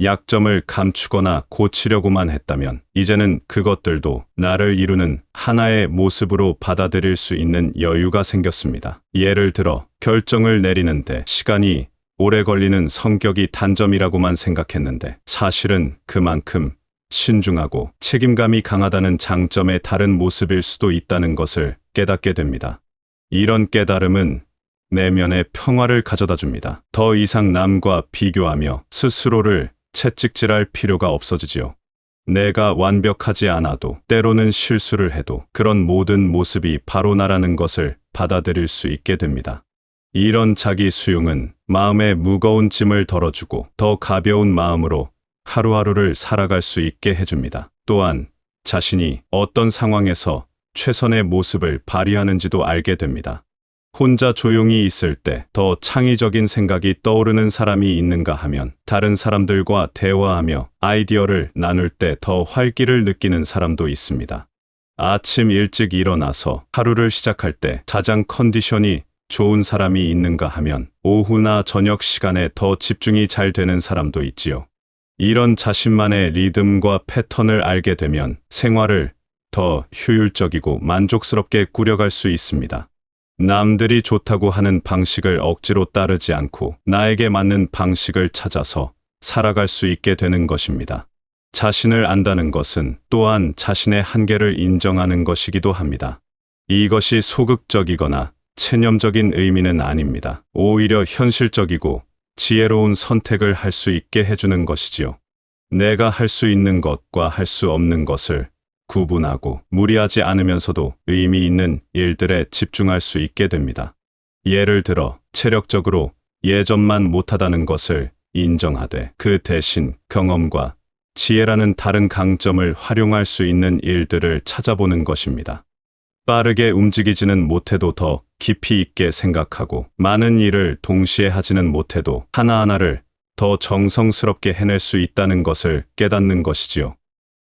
약점을 감추거나 고치려고만 했다면, 이제는 그것들도 나를 이루는 하나의 모습으로 받아들일 수 있는 여유가 생겼습니다. 예를 들어 결정을 내리는데 시간이 오래 걸리는 성격이 단점이라고만 생각했는데, 사실은 그만큼 신중하고 책임감이 강하다는 장점의 다른 모습일 수도 있다는 것을 깨닫게 됩니다. 이런 깨달음은 내면의 평화를 가져다 줍니다. 더 이상 남과 비교하며 스스로를 채찍질할 필요가 없어지지요. 내가 완벽하지 않아도, 때로는 실수를 해도 그런 모든 모습이 바로 나라는 것을 받아들일 수 있게 됩니다. 이런 자기 수용은 마음의 무거운 짐을 덜어주고 더 가벼운 마음으로 하루하루를 살아갈 수 있게 해줍니다. 또한 자신이 어떤 상황에서 최선의 모습을 발휘하는지도 알게 됩니다. 혼자 조용히 있을 때 더 창의적인 생각이 떠오르는 사람이 있는가 하면, 다른 사람들과 대화하며 아이디어를 나눌 때 더 활기를 느끼는 사람도 있습니다. 아침 일찍 일어나서 하루를 시작할 때 가장 컨디션이 좋은 사람이 있는가 하면, 오후나 저녁 시간에 더 집중이 잘 되는 사람도 있지요. 이런 자신만의 리듬과 패턴을 알게 되면 생활을 더 효율적이고 만족스럽게 꾸려갈 수 있습니다. 남들이 좋다고 하는 방식을 억지로 따르지 않고 나에게 맞는 방식을 찾아서 살아갈 수 있게 되는 것입니다. 자신을 안다는 것은 또한 자신의 한계를 인정하는 것이기도 합니다. 이것이 소극적이거나 체념적인 의미는 아닙니다. 오히려 현실적이고 지혜로운 선택을 할 수 있게 해주는 것이지요. 내가 할 수 있는 것과 할 수 없는 것을 구분하고 무리하지 않으면서도 의미 있는 일들에 집중할 수 있게 됩니다. 예를 들어 체력적으로 예전만 못하다는 것을 인정하되 그 대신 경험과 지혜라는 다른 강점을 활용할 수 있는 일들을 찾아보는 것입니다. 빠르게 움직이지는 못해도 더 깊이 있게 생각하고 많은 일을 동시에 하지는 못해도 하나하나를 더 정성스럽게 해낼 수 있다는 것을 깨닫는 것이지요.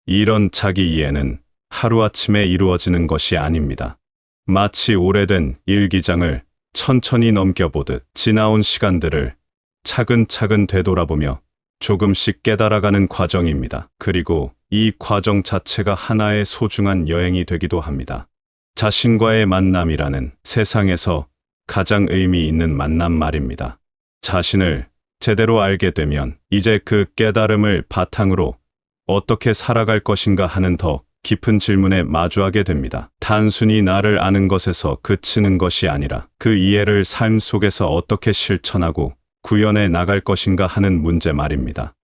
이런 자기 이해는 하루아침에 이루어지는 것이 아닙니다. 마치 오래된 일기장을 천천히 넘겨보듯 지나온 시간들을 차근차근 되돌아보며 조금씩 깨달아가는 과정입니다. 그리고 이 과정 자체가 하나의 소중한 여행이 되기도 합니다. 자신과의 만남이라는 세상에서 가장 의미 있는 만남 말입니다. 자신을 제대로 알게 되면 이제 그 깨달음을 바탕으로 어떻게 살아갈 것인가 하는 더 깊은 질문에 마주하게 됩니다. 단순히 나를 아는 것에서 그치는 것이 아니라 그 이해를 삶 속에서 어떻게 실천하고 구현해 나갈 것인가 하는 문제 말입니다.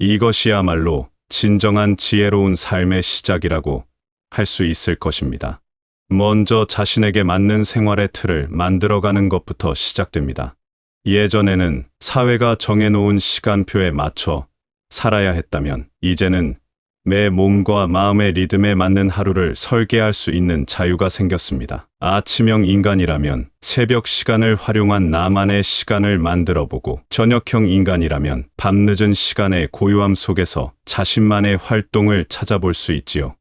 이것이야말로 진정한 지혜로운 삶의 시작이라고 할 수 있을 것입니다. 먼저 자신에게 맞는 생활의 틀을 만들어가는 것부터 시작됩니다. 예전에는 사회가 정해놓은 시간표에 맞춰 살아야 했다면 이제는 내 몸과 마음의 리듬에 맞는 하루를 설계할 수 있는 자유가 생겼습니다. 아침형 인간이라면 새벽 시간을 활용한 나만의 시간을 만들어보고 저녁형 인간이라면 밤늦은 시간의 고요함 속에서 자신만의 활동을 찾아볼 수 있지요.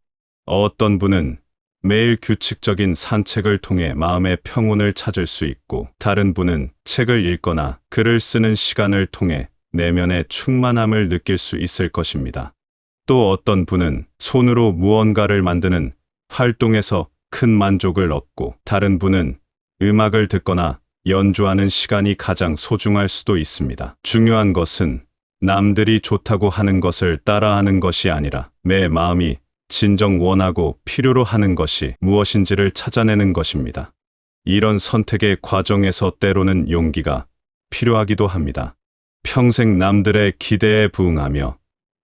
어떤 분은 매일 규칙적인 산책을 통해 마음의 평온을 찾을 수 있고 다른 분은 책을 읽거나 글을 쓰는 시간을 통해 내면의 충만함을 느낄 수 있을 것입니다. 또 어떤 분은 손으로 무언가를 만드는 활동에서 큰 만족을 얻고 다른 분은 음악을 듣거나 연주하는 시간이 가장 소중할 수도 있습니다. 중요한 것은 남들이 좋다고 하는 것을 따라하는 것이 아니라 내 마음이 진정 원하고 필요로 하는 것이 무엇인지를 찾아내는 것입니다. 이런 선택의 과정에서 때로는 용기가 필요하기도 합니다. 평생 남들의 기대에 부응하며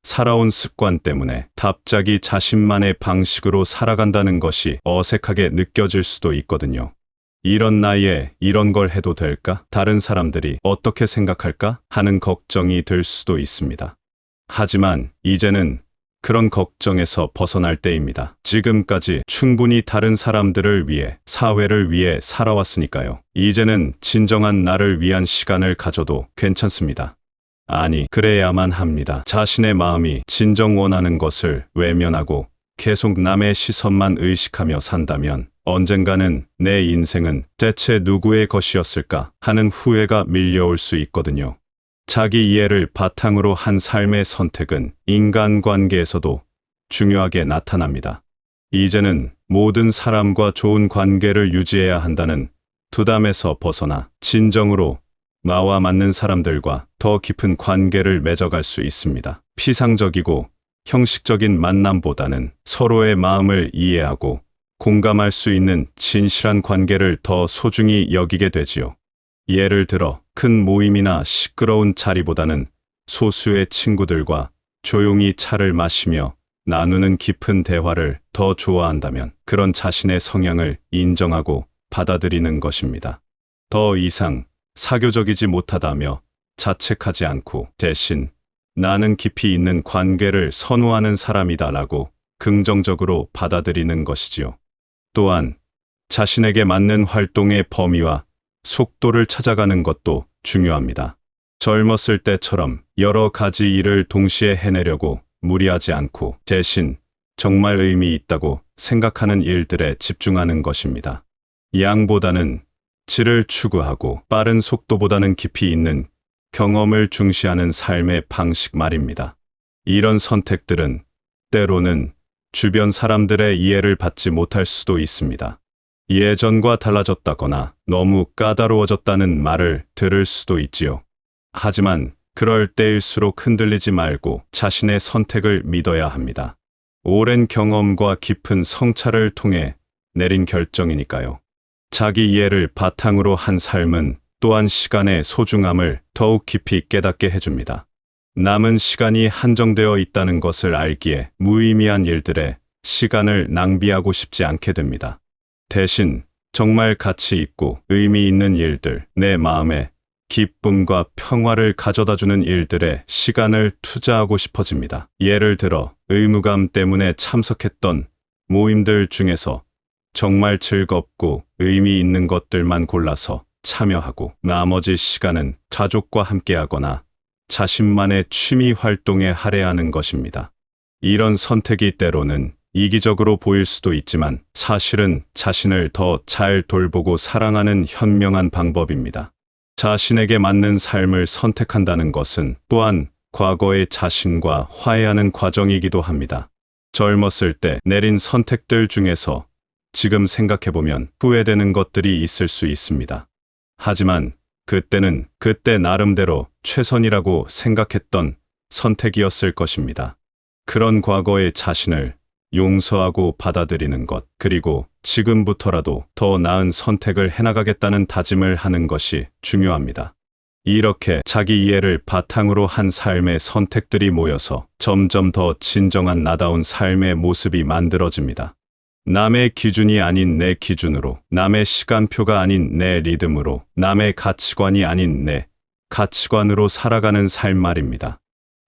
살아온 습관 때문에 갑자기 자신만의 방식으로 살아간다는 것이 어색하게 느껴질 수도 있거든요. 이런 나이에 이런 걸 해도 될까? 다른 사람들이 어떻게 생각할까? 하는 걱정이 들 수도 있습니다. 하지만 이제는 그런 걱정에서 벗어날 때입니다. 지금까지 충분히 다른 사람들을 위해, 사회를 위해 살아왔으니까요. 이제는 진정한 나를 위한 시간을 가져도 괜찮습니다. 아니, 그래야만 합니다. 자신의 마음이 진정 원하는 것을 외면하고 계속 남의 시선만 의식하며 산다면 언젠가는 내 인생은 대체 누구의 것이었을까 하는 후회가 밀려올 수 있거든요. 자기 이해를 바탕으로 한 삶의 선택은 인간관계에서도 중요하게 나타납니다. 이제는 모든 사람과 좋은 관계를 유지해야 한다는 부담에서 벗어나 진정으로 나와 맞는 사람들과 더 깊은 관계를 맺어갈 수 있습니다. 피상적이고 형식적인 만남보다는 서로의 마음을 이해하고 공감할 수 있는 진실한 관계를 더 소중히 여기게 되지요. 예를 들어 큰 모임이나 시끄러운 자리보다는 소수의 친구들과 조용히 차를 마시며 나누는 깊은 대화를 더 좋아한다면 그런 자신의 성향을 인정하고 받아들이는 것입니다. 더 이상 사교적이지 못하다며 자책하지 않고 대신 나는 깊이 있는 관계를 선호하는 사람이다라고 긍정적으로 받아들이는 것이지요. 또한 자신에게 맞는 활동의 범위와 속도를 찾아가는 것도 중요합니다. 젊었을 때처럼 여러 가지 일을 동시에 해내려고 무리하지 않고 대신 정말 의미 있다고 생각하는 일들에 집중하는 것입니다. 양보다는 질을 추구하고 빠른 속도보다는 깊이 있는 경험을 중시하는 삶의 방식 말입니다. 이런 선택들은 때로는 주변 사람들의 이해를 받지 못할 수도 있습니다. 예전과 달라졌다거나 너무 까다로워졌다는 말을 들을 수도 있지요. 하지만 그럴 때일수록 흔들리지 말고 자신의 선택을 믿어야 합니다. 오랜 경험과 깊은 성찰을 통해 내린 결정이니까요. 자기 이해를 바탕으로 한 삶은 또한 시간의 소중함을 더욱 깊이 깨닫게 해줍니다. 남은 시간이 한정되어 있다는 것을 알기에 무의미한 일들에 시간을 낭비하고 싶지 않게 됩니다. 대신 정말 가치 있고 의미 있는 일들, 내 마음에 기쁨과 평화를 가져다주는 일들에 시간을 투자하고 싶어집니다. 예를 들어 의무감 때문에 참석했던 모임들 중에서 정말 즐겁고 의미 있는 것들만 골라서 참여하고 나머지 시간은 가족과 함께하거나 자신만의 취미 활동에 할애하는 것입니다. 이런 선택이 때로는 이기적으로 보일 수도 있지만 사실은 자신을 더 잘 돌보고 사랑하는 현명한 방법입니다. 자신에게 맞는 삶을 선택한다는 것은 또한 과거의 자신과 화해하는 과정이기도 합니다. 젊었을 때 내린 선택들 중에서 지금 생각해보면 후회되는 것들이 있을 수 있습니다. 하지만 그때는 그때 나름대로 최선이라고 생각했던 선택이었을 것입니다. 그런 과거의 자신을 용서하고 받아들이는 것, 그리고 지금부터라도 더 나은 선택을 해나가겠다는 다짐을 하는 것이 중요합니다. 이렇게 자기 이해를 바탕으로 한 삶의 선택들이 모여서 점점 더 진정한 나다운 삶의 모습이 만들어집니다. 남의 기준이 아닌 내 기준으로, 남의 시간표가 아닌 내 리듬으로, 남의 가치관이 아닌 내 가치관으로 살아가는 삶 말입니다.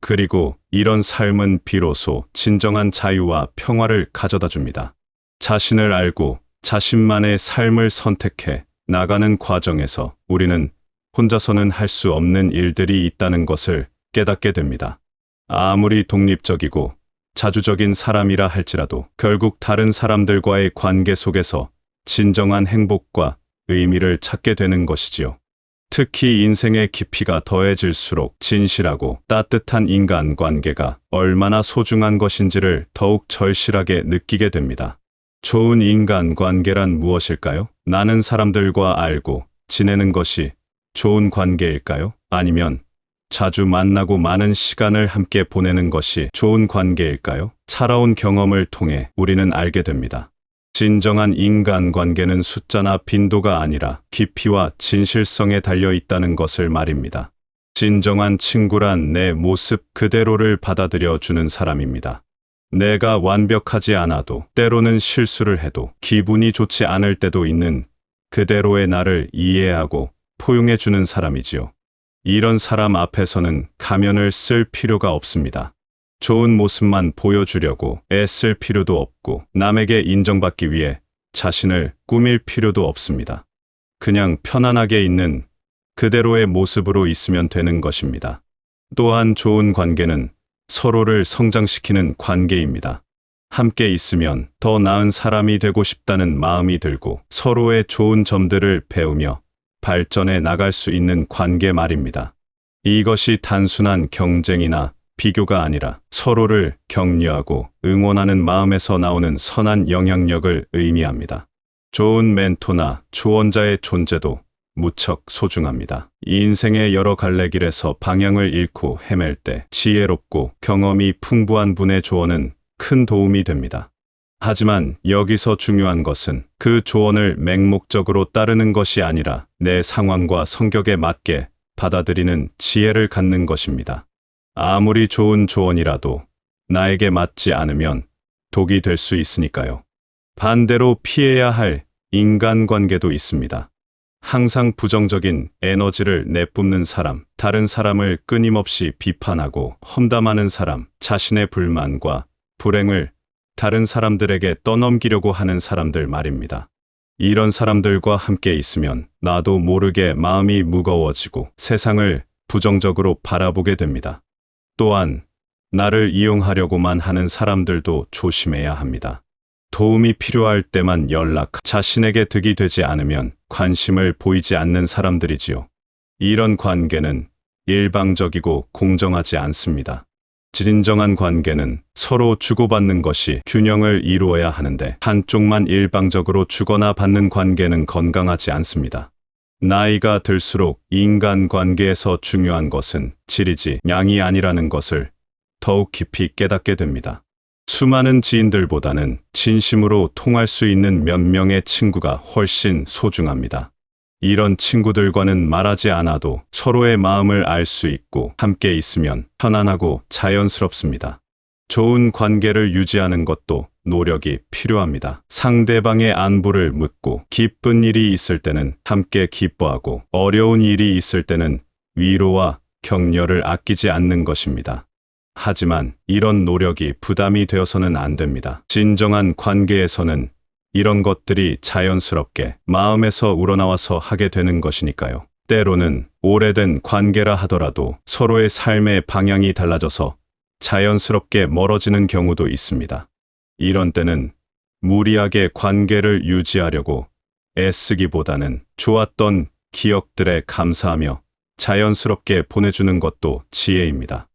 그리고 이런 삶은 비로소 진정한 자유와 평화를 가져다 줍니다. 자신을 알고 자신만의 삶을 선택해 나가는 과정에서 우리는 혼자서는 할 수 없는 일들이 있다는 것을 깨닫게 됩니다. 아무리 독립적이고 자주적인 사람이라 할지라도 결국 다른 사람들과의 관계 속에서 진정한 행복과 의미를 찾게 되는 것이지요. 특히 인생의 깊이가 더해질수록 진실하고 따뜻한 인간관계가 얼마나 소중한 것인지를 더욱 절실하게 느끼게 됩니다. 좋은 인간관계란 무엇일까요? 나는 사람들과 알고 지내는 것이 좋은 관계일까요? 아니면 자주 만나고 많은 시간을 함께 보내는 것이 좋은 관계일까요? 살아온 경험을 통해 우리는 알게 됩니다. 진정한 인간관계는 숫자나 빈도가 아니라 깊이와 진실성에 달려 있다는 것을 말입니다. 진정한 친구란 내 모습 그대로를 받아들여 주는 사람입니다. 내가 완벽하지 않아도, 때로는 실수를 해도, 기분이 좋지 않을 때도 있는 그대로의 나를 이해하고 포용해 주는 사람이지요. 이런 사람 앞에서는 가면을 쓸 필요가 없습니다. 좋은 모습만 보여주려고 애쓸 필요도 없고 남에게 인정받기 위해 자신을 꾸밀 필요도 없습니다. 그냥 편안하게 있는 그대로의 모습으로 있으면 되는 것입니다. 또한 좋은 관계는 서로를 성장시키는 관계입니다. 함께 있으면 더 나은 사람이 되고 싶다는 마음이 들고 서로의 좋은 점들을 배우며 발전해 나갈 수 있는 관계 말입니다. 이것이 단순한 경쟁이나 비교가 아니라 서로를 격려하고 응원하는 마음에서 나오는 선한 영향력을 의미합니다. 좋은 멘토나 조언자의 존재도 무척 소중합니다. 인생의 여러 갈래길에서 방향을 잃고 헤맬 때 지혜롭고 경험이 풍부한 분의 조언은 큰 도움이 됩니다. 하지만 여기서 중요한 것은 그 조언을 맹목적으로 따르는 것이 아니라 내 상황과 성격에 맞게 받아들이는 지혜를 갖는 것입니다. 아무리 좋은 조언이라도 나에게 맞지 않으면 독이 될 수 있으니까요. 반대로 피해야 할 인간관계도 있습니다. 항상 부정적인 에너지를 내뿜는 사람, 다른 사람을 끊임없이 비판하고 험담하는 사람, 자신의 불만과 불행을 다른 사람들에게 떠넘기려고 하는 사람들 말입니다. 이런 사람들과 함께 있으면 나도 모르게 마음이 무거워지고 세상을 부정적으로 바라보게 됩니다. 또한 나를 이용하려고만 하는 사람들도 조심해야 합니다. 도움이 필요할 때만 연락, 자신에게 득이 되지 않으면 관심을 보이지 않는 사람들이지요. 이런 관계는 일방적이고 공정하지 않습니다. 진정한 관계는 서로 주고받는 것이 균형을 이루어야 하는데 한쪽만 일방적으로 주거나 받는 관계는 건강하지 않습니다. 나이가 들수록 인간관계에서 중요한 것은 질이지 양이 아니라는 것을 더욱 깊이 깨닫게 됩니다. 수많은 지인들보다는 진심으로 통할 수 있는 몇 명의 친구가 훨씬 소중합니다. 이런 친구들과는 말하지 않아도 서로의 마음을 알 수 있고 함께 있으면 편안하고 자연스럽습니다. 좋은 관계를 유지하는 것도 노력이 필요합니다. 상대방의 안부를 묻고 기쁜 일이 있을 때는 함께 기뻐하고 어려운 일이 있을 때는 위로와 격려를 아끼지 않는 것입니다. 하지만 이런 노력이 부담이 되어서는 안 됩니다. 진정한 관계에서는 이런 것들이 자연스럽게 마음에서 우러나와서 하게 되는 것이니까요. 때로는 오래된 관계라 하더라도 서로의 삶의 방향이 달라져서 자연스럽게 멀어지는 경우도 있습니다. 이런 때는 무리하게 관계를 유지하려고 애쓰기보다는 좋았던 기억들에 감사하며 자연스럽게 보내주는 것도 지혜입니다.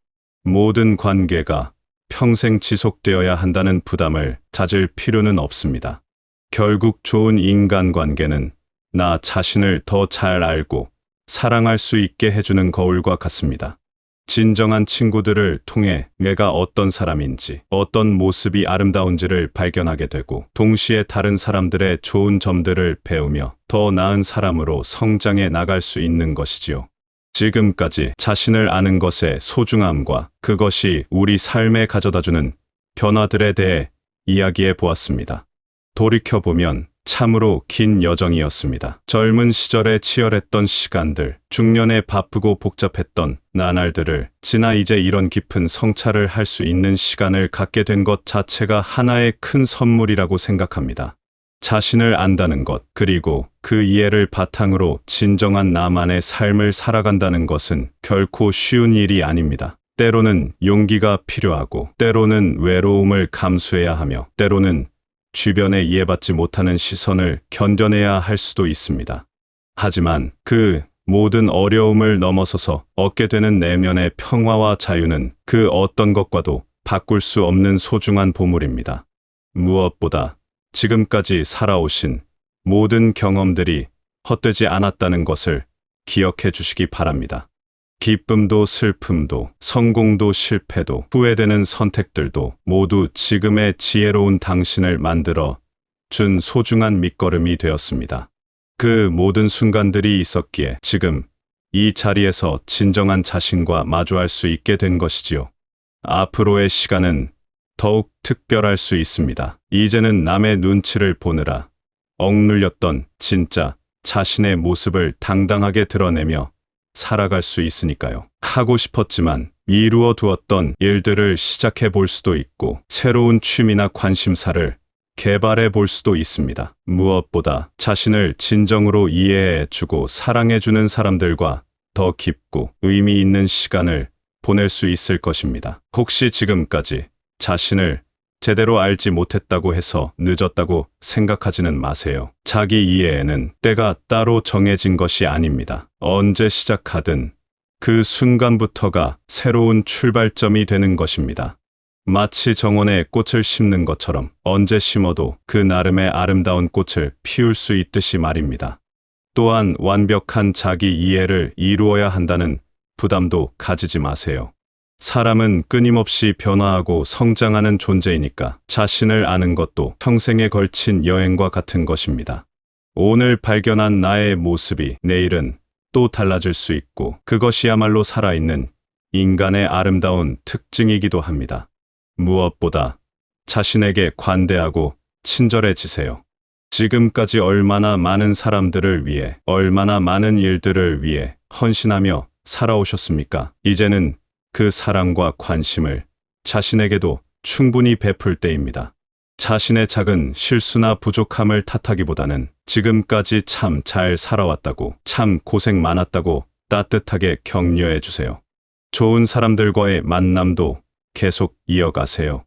모든 관계가 평생 지속되어야 한다는 부담을 가질 필요는 없습니다. 결국 좋은 인간관계는 나 자신을 더 잘 알고 사랑할 수 있게 해주는 거울과 같습니다. 진정한 친구들을 통해 내가 어떤 사람인지, 어떤 모습이 아름다운지를 발견하게 되고, 동시에 다른 사람들의 좋은 점들을 배우며 더 나은 사람으로 성장해 나갈 수 있는 것이지요. 지금까지 자신을 아는 것의 소중함과 그것이 우리 삶에 가져다주는 변화들에 대해 이야기해 보았습니다. 돌이켜보면 참으로 긴 여정이었습니다. 젊은 시절에 치열했던 시간들, 중년에 바쁘고 복잡했던 나날들을 지나 이제 이런 깊은 성찰을 할 수 있는 시간을 갖게 된 것 자체가 하나의 큰 선물이라고 생각합니다. 자신을 안다는 것, 그리고 그 이해를 바탕으로 진정한 나만의 삶을 살아간다는 것은 결코 쉬운 일이 아닙니다. 때로는 용기가 필요하고, 때로는 외로움을 감수해야 하며, 때로는 주변에 이해받지 못하는 시선을 견뎌내야 할 수도 있습니다. 하지만 그 모든 어려움을 넘어서서 얻게 되는 내면의 평화와 자유는 그 어떤 것과도 바꿀 수 없는 소중한 보물입니다. 무엇보다 지금까지 살아오신 모든 경험들이 헛되지 않았다는 것을 기억해 주시기 바랍니다. 기쁨도 슬픔도 성공도 실패도 후회되는 선택들도 모두 지금의 지혜로운 당신을 만들어 준 소중한 밑거름이 되었습니다. 그 모든 순간들이 있었기에 지금 이 자리에서 진정한 자신과 마주할 수 있게 된 것이지요. 앞으로의 시간은 더욱 특별할 수 있습니다. 이제는 남의 눈치를 보느라 억눌렸던 진짜 자신의 모습을 당당하게 드러내며 살아갈 수 있으니까요. 하고 싶었지만 이루어 두었던 일들을 시작해 볼 수도 있고, 새로운 취미나 관심사를 개발해 볼 수도 있습니다. 무엇보다 자신을 진정으로 이해해 주고 사랑해 주는 사람들과 더 깊고 의미 있는 시간을 보낼 수 있을 것입니다. 혹시 지금까지 자신을 제대로 알지 못했다고 해서 늦었다고 생각하지는 마세요. 자기 이해에는 때가 따로 정해진 것이 아닙니다. 언제 시작하든 그 순간부터가 새로운 출발점이 되는 것입니다. 마치 정원에 꽃을 심는 것처럼 언제 심어도 그 나름의 아름다운 꽃을 피울 수 있듯이 말입니다. 또한 완벽한 자기 이해를 이루어야 한다는 부담도 가지지 마세요. 사람은 끊임없이 변화하고 성장하는 존재이니까 자신을 아는 것도 평생에 걸친 여행과 같은 것입니다. 오늘 발견한 나의 모습이 내일은 또 달라질 수 있고, 그것이야말로 살아있는 인간의 아름다운 특징이기도 합니다. 무엇보다 자신에게 관대하고 친절해지세요. 지금까지 얼마나 많은 사람들을 위해, 얼마나 많은 일들을 위해 헌신하며 살아오셨습니까? 이제는 그 사랑과 관심을 자신에게도 충분히 베풀 때입니다. 자신의 작은 실수나 부족함을 탓하기보다는 지금까지 참 잘 살아왔다고, 참 고생 많았다고 따뜻하게 격려해 주세요. 좋은 사람들과의 만남도 계속 이어가세요.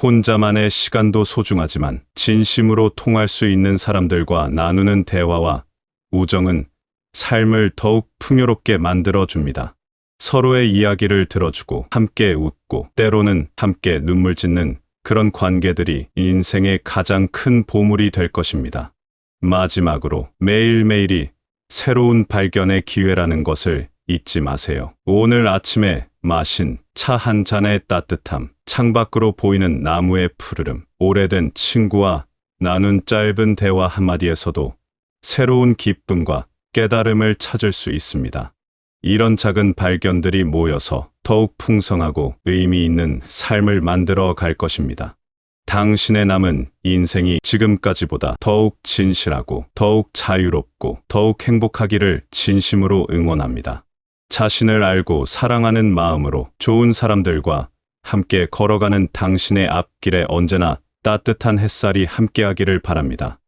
혼자만의 시간도 소중하지만 진심으로 통할 수 있는 사람들과 나누는 대화와 우정은 삶을 더욱 풍요롭게 만들어줍니다. 서로의 이야기를 들어주고 함께 웃고 때로는 함께 눈물 짓는 그런 관계들이 인생의 가장 큰 보물이 될 것입니다. 마지막으로 매일매일이 새로운 발견의 기회라는 것을 잊지 마세요. 오늘 아침에 마신 차 한 잔의 따뜻함, 창밖으로 보이는 나무의 푸르름, 오래된 친구와 나눈 짧은 대화 한마디에서도 새로운 기쁨과 깨달음을 찾을 수 있습니다. 이런 작은 발견들이 모여서 더욱 풍성하고 의미 있는 삶을 만들어 갈 것입니다. 당신의 남은 인생이 지금까지보다 더욱 진실하고 더욱 자유롭고 더욱 행복하기를 진심으로 응원합니다. 자신을 알고 사랑하는 마음으로 좋은 사람들과 함께 걸어가는 당신의 앞길에 언제나 따뜻한 햇살이 함께하기를 바랍니다.